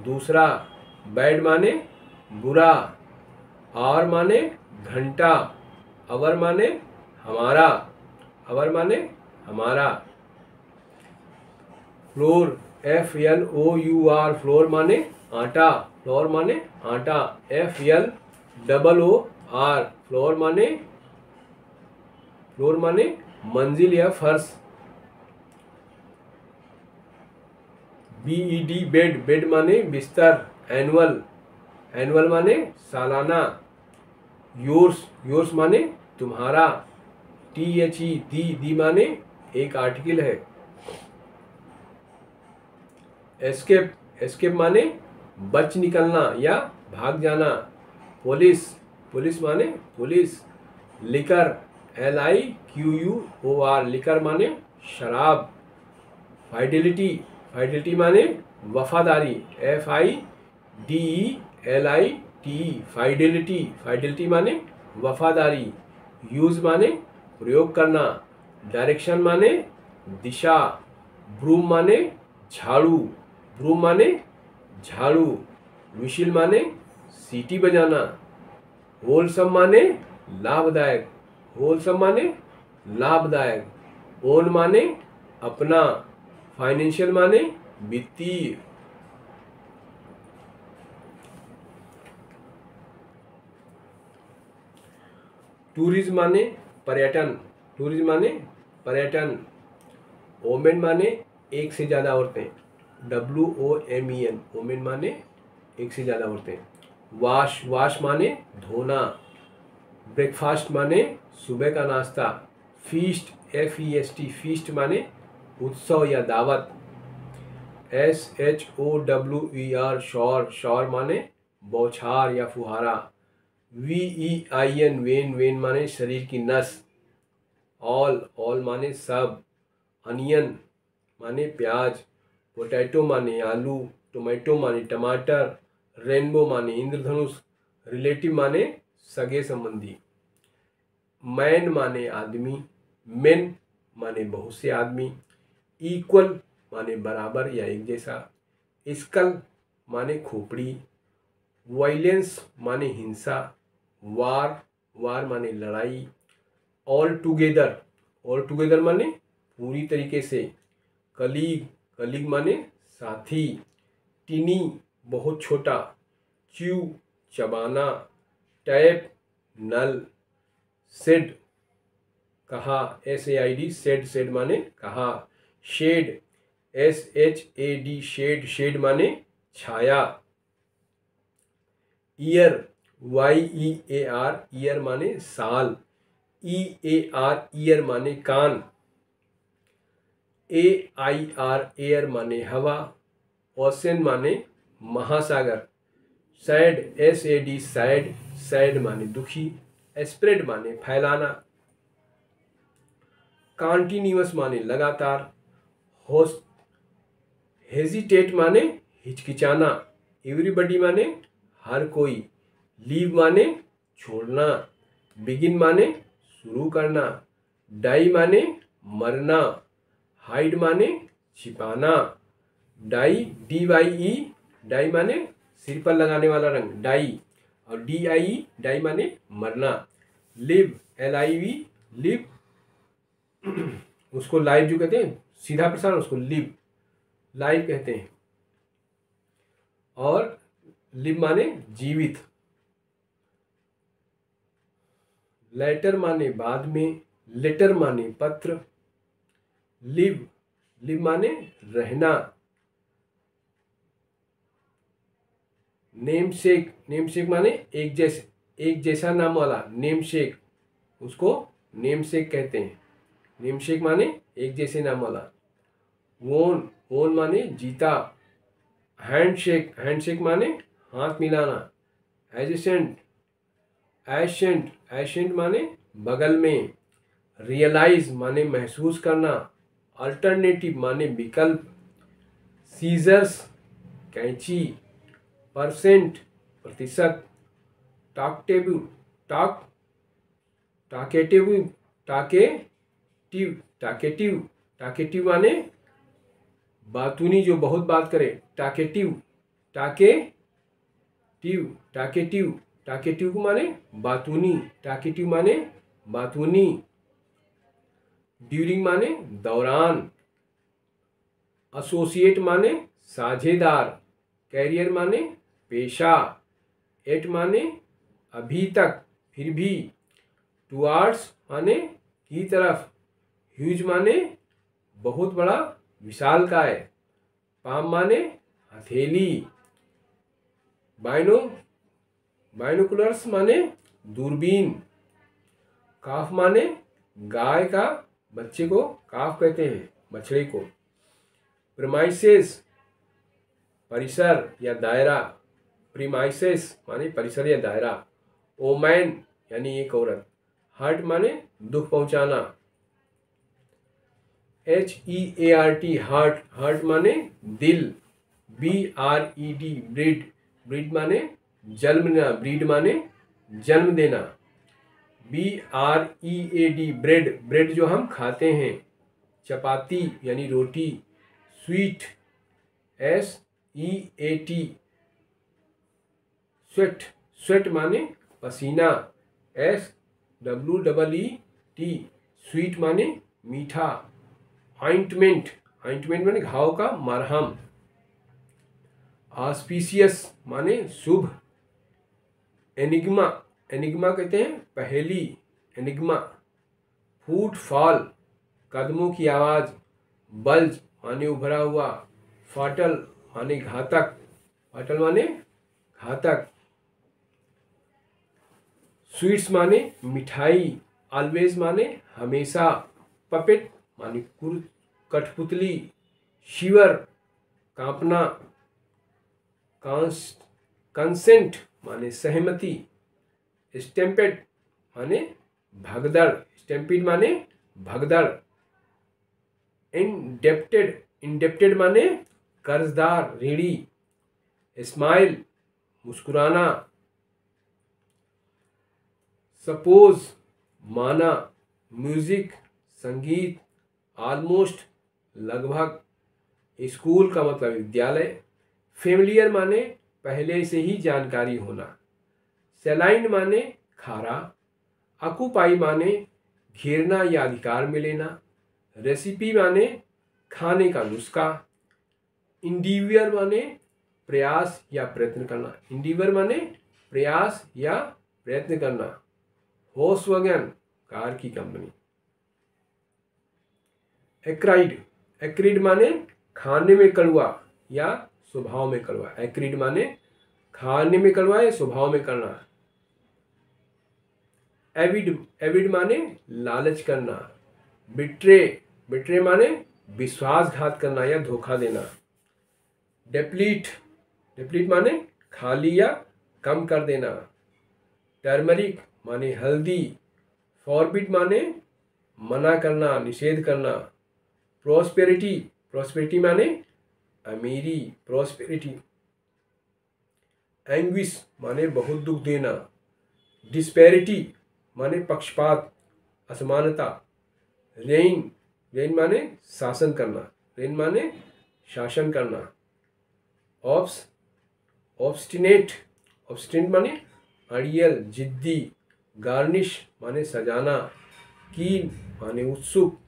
दूसरा, बैड माने बुरा, आवर माने घंटा, अवर माने हमारा, अवर माने हमारा, फ्लोर FLOUR फ्लोर माने आटा, फ्लोर माने आटा, FLOOR फ्लोर माने मंजिल या फर्श, BED बेड, बेड माने बिस्तर, एनुअल माने सालाना, योर्स माने तुम्हारा, THE दी माने एक आर्टिकल है, एस्केप माने बच निकलना या भाग जाना, पुलिस माने पुलिस, लिकर LIQUOR लिकर माने शराब, फाइडेलिटी माने वफादारी, FIDELITE फाइडेलिटी माने वफादारी, यूज माने प्रयोग करना, डायरेक्शन माने दिशा, ब्रूम माने झाड़ू, विशिल माने सीटी बजाना, होलसम माने लाभदायक, ओन माने अपना, फाइनेंशियल माने वित्तीय। टूरिज्म माने पर्यटन, वोमेन माने एक से ज्यादा औरतें, WOMEN वोमेन माने एक से ज्यादा औरतें, वाश माने धोना, ब्रेकफास्ट माने सुबह का नाश्ता, फीस्ट फीस्ट माने उत्सव या दावत, SHOWER शॉर माने बौछार या फुहारा, VEIN वेन माने शरीर की नस, ऑल माने सब, अनियन माने प्याज, पोटैटो माने आलू, टोमेटो माने टमाटर, रेनबो माने इंद्रधनुष, रिलेटिव माने सगे संबंधी, मैन माने आदमी, मेन माने बहुत से आदमी, इक्वल माने बराबर या एक जैसा, स्कल माने खोपड़ी, वायलेंस माने हिंसा, वार माने लड़ाई, ऑल टुगेदर माने पूरी तरीके से, कलीग माने साथी, टीनी बहुत छोटा, च्यू चबाना, टैप नल, सेड कहा, SAID सेड माने कहा, शेड SHAD शेड माने छाया, ईयर YEAR ईयर माने साल, EAR ईयर माने कान, AIR एयर माने हवा, ओशन माने महासागर, सैड SAD सैड माने दुखी, स्प्रेड माने फैलाना, कॉन्टिन्यूअस माने लगातार, हेजिटेट माने हिचकिचाना, एवरीबडी माने हर कोई, लीव माने छोड़ना, बिगिन माने शुरू करना, डाई माने मरना, हाइड माने छिपाना, DYE डाई माने सिर पर लगाने वाला रंग डाई, और DIE डाई माने मरना, लिव LIV लिव उसको लाइव जो कहते हैं सीधा प्रसारण, उसको लाइव कहते हैं, और लिव माने जीवित। लेटर माने बाद में, लेटर माने पत्र, लिव, लिव माने रहना, नेमसेक, नेमसेक माने एक जैसा नाम वाला, नेमसेक, उसको नेमसेक कहते हैं। नेमसेक माने एक जैसे नाम वाला। वोन, वोन माने जीता। हैंडशेक, हैंडशेक माने हाथ मिलाना। एडजेसेंट, एशेंट, एशेंट माने बगल में। रियलाइज माने महसूस करना। अल्टरनेटिव माने विकल्प। सीजर्स, कैंची। परसेंट, प्रतिशत। Talkative, talkative, talkative, talkative, talkative माने बातूनी, जो बहुत बात करे। टाकेटिव, टाकेटिव, टाकेटिव, टाकेटिव माने बातूनी, टाकेटिव माने बातूनी। ड्यूरिंग माने दौरान। एसोसिएट माने साझेदार। कैरियर माने पेशा। एट माने अभी तक, फिर भी। टुवार्ड्स माने की तरफ। ह्यूज माने बहुत बड़ा, विशालकाय। पाम माने हथेली। बाइनोकुलर्स माने दूरबीन। काफ माने गाय का बच्चे को काफ कहते हैं, बछड़े को। प्रीमाइसेस, परिसर या दायरा। प्रीमाइसेस माने परिसर या दायरा। ओमैन यानी एक औरत। हर्ट माने दुख पहुंचाना। HEART, हार्ट, हार्ट माने दिल। BRED, ब्रीड, ब्रीड माने जन्म देना, ब्रीड माने जन्म देना। BREAD, ब्रेड, ब्रेड जो हम खाते हैं। चपाती यानी रोटी। स्वीट, SEAT, स्वेट, स्वेट माने पसीना। SWEET, स्वीट माने मीठा। ऑइंटमेंट, ऑइंटमेंट माने घाव का मरहम। ऑस्पिशियस माने शुभ। एनिग्मा, एनिग्मा कहते हैं पहेली, एनिग्मा। फुटफॉल, कदमों की आवाज। बल्ज माने उभरा हुआ। फाटल माने घातक, फाटल माने घातक। स्वीट्स माने मिठाई। ऑलवेज माने हमेशा। पपेट माने कठपुतली। शिवर, कांपना। कंसेंट माने सहमति। स्टैम्पेड माने भगदड़, स्टैम्पीड माने भगदड़। इंडेप्टेड, इंडेप्टेड माने कर्जदार, ऋणी। स्माइल, मुस्कुराना। सपोज, माना। म्यूजिक, संगीत। ऑलमोस्ट, लगभग। स्कूल का मतलब विद्यालय। फेमिलियर माने पहले से ही जानकारी होना। सेलाइन माने खारा। ऑक्यूपाई माने घेरना या अधिकार में लेना। रेसिपी माने खाने का नुस्खा। इंडिवियर माने प्रयास या प्रयत्न करना। इंडिवियर माने प्रयास या प्रयत्न करना। वोक्सवैगन, कार की कंपनी। एक्राइड, एक्रिड माने खाने में कड़वा या स्वभाव में कड़वा। एक्रिड माने खाने में कड़वा या स्वभाव में कड़वा। एविड, एविड माने लालच करना। बिट्रे, बिट्रे माने विश्वासघात करना या धोखा देना। डेप्लीट, डेप्लीट माने खाली या कम कर देना। टर्मरिक माने हल्दी। फॉरबिड माने मना करना, निषेध करना। प्रोस्पेरिटी, प्रोस्पेरिटी माने अमीरी, प्रोस्पेरिटी। एंग्विश माने बहुत दुख देना। डिस्पैरिटी माने पक्षपात, असमानता। रेन, रेन माने शासन करना, रेन माने शासन करना। ऑब्स, ऑब्स्टिनेट, ऑब्स्टिनेट माने अड़ियल, जिद्दी। गार्निश माने सजाना। कीन माने उत्सुक।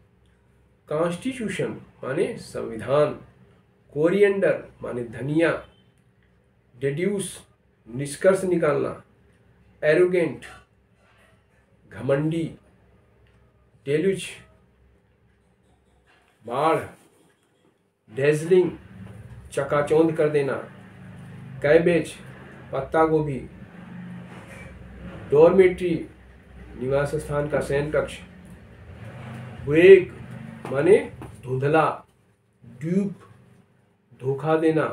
कॉन्स्टिट्यूशन माने संविधान। कोरिएंडर माने धनिया। डेड्यूस, निष्कर्ष निकालना। एरोगेंट, घमंडी, डेल्यूज बाढ़, डेजलिंग चकाचौंध कर देना, कैबेज पत्ता गोभी, डोरमेट्री निवास स्थान का शयन कक्ष, वेग माने धुंधला, ड्यूप धोखा देना,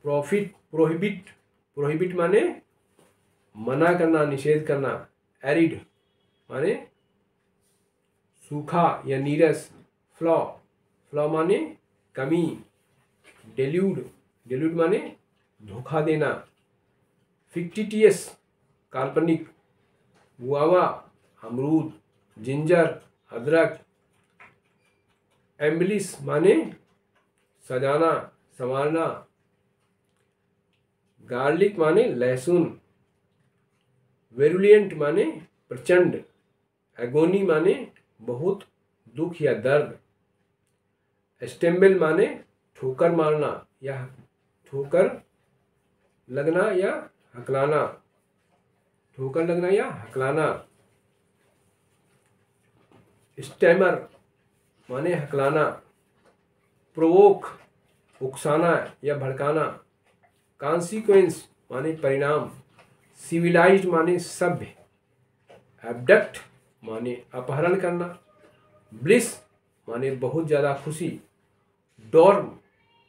प्रोहिबिट माने मना करना, निषेध करना, एरिड माने सूखा या नीरस, फ्लॉ माने कमी, डेल्यूड माने धोखा देना, फिक्टिटियस काल्पनिक, गुआवा अमरूद, जिंजर अदरक, एम्बलिस माने सजाना संवारना, गार्लिक माने लहसुन, वेरुलिएंट माने प्रचंड, एगोनी माने बहुत दुख या दर्द, स्टेम्बल माने ठोकर मारना या ठोकर लगना या हकलाना, ठोकर लगना या हकलाना, स्टैमर माने हकलाना, प्रोवोक उकसाना या भड़काना, कॉन्सिक्वेंस माने परिणाम, सिविलाइज्ड माने सभ्य, एब्डक्ट माने अपहरण करना, ब्लिस माने बहुत ज़्यादा खुशी, डॉर्म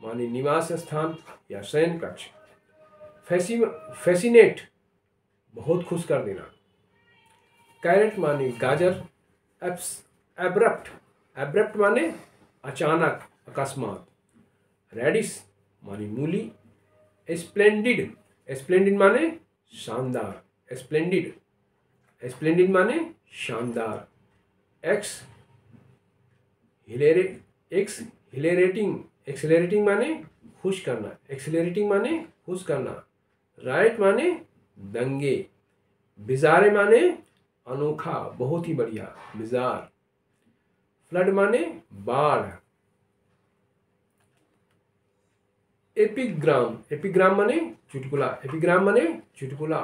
माने निवास स्थान या शयन कक्ष, फैसिनेट बहुत खुश कर देना, कैरेट माने गाजर, एब्रप्ट माने अचानक अकस्मात, रेडिस माने मूली, स्प्लेंडिड माने शानदार, स्प्लेंडिड माने शानदार, एक्सहिलेरेटिंग माने खुश करना, राइट माने दंगे, बिजारे माने अनोखा बहुत ही बढ़िया, बिजार, फ्लड माने बाढ़, एपिग्राम माने चुटकुला,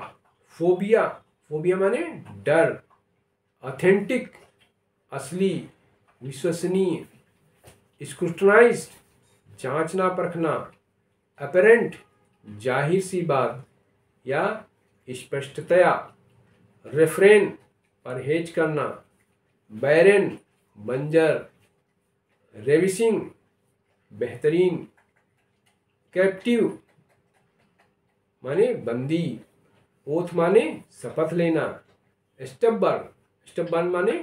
फोबिया माने डर, ऑथेंटिक असली, विश्वसनीय, स्क्रूटनाइज्ड जांचना परखना, अपरेंट जाहिर सी बात या स्पष्टतया, रेफ्रेन परहेज करना, बैरन बंजर, रेविसिंग बेहतरीन, कैप्टिव माने बंदी, ओथ माने शपथ लेना, स्टबबर्न माने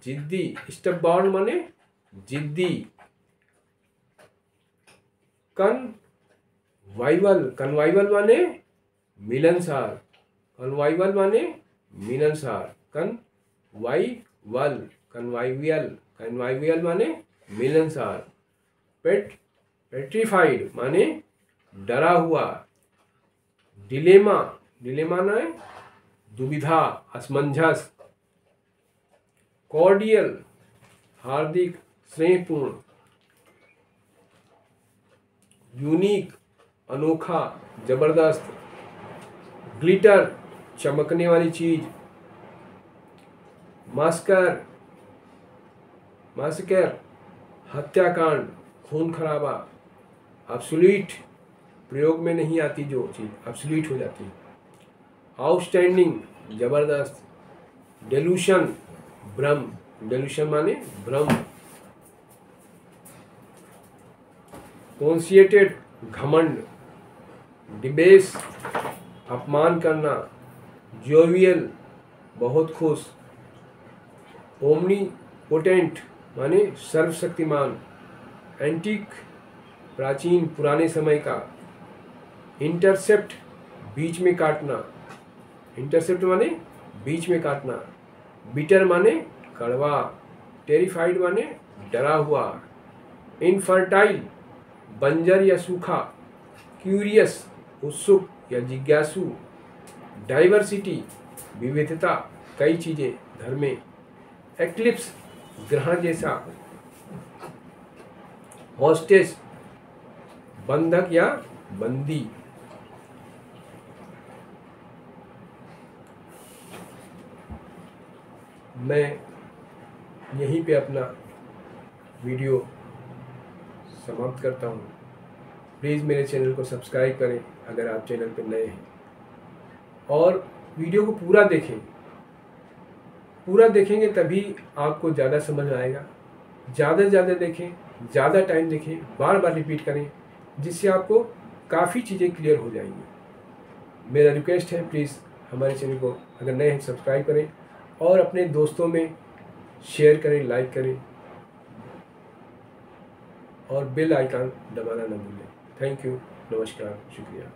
जिद्दी, स्टबबॉर्न माने जिद्दी, कन्वाइवल माने मिलनसार, कन्वाइवियल माने मिलनसार, पेट्रिफाइड माने डरा हुआ, डिलेमा ने दुविधा असमंजस, कॉर्डियल हार्दिक स्नेहपूर्ण, यूनिक अनोखा जबरदस्त, ग्लिटर चमकने वाली चीज, मास्कर हत्याकांड खून खराबा, अब्सोल्यूट प्रयोग में नहीं आती जो चीज अब्सोल्यूट हो जाती है, आउटस्टैंडिंग जबरदस्त, डेल्यूशन माने भ्रम, कॉन्सिएटेड घमंड, डिबेस अपमान करना, जोवियल बहुत खुश, ओमनीपोटेंट माने सर्वशक्तिमान, एंटीक प्राचीन पुराने समय का, इंटरसेप्ट बीच में काटना, बिटर माने कड़वा, टेरिफाइड माने डरा हुआ, इनफर्टाइल बंजर या सूखा, क्यूरियस उत्सुक या जिज्ञासु, डाइवर्सिटी विविधता कई चीजें घर में, एक्लिप्स ग्रहण जैसा, हॉस्टेज बंधक या बंदी, मैं यहीं पे अपना वीडियो समाप्त करता हूँ। प्लीज़ मेरे चैनल को सब्सक्राइब करें अगर आप चैनल पर नए हैं, और वीडियो को पूरा देखें। पूरा देखेंगे तभी आपको ज़्यादा समझ आएगा। ज़्यादा से ज़्यादा देखें, ज़्यादा टाइम देखें, बार बार रिपीट करें, जिससे आपको काफ़ी चीज़ें क्लियर हो जाएंगी। मेरा रिक्वेस्ट है, प्लीज़ हमारे चैनल को अगर नए हैं सब्सक्राइब करें और अपने दोस्तों में शेयर करें, लाइक करें और बेल आइकन दबाना न भूलें। थैंक यू, नमस्कार, शुक्रिया।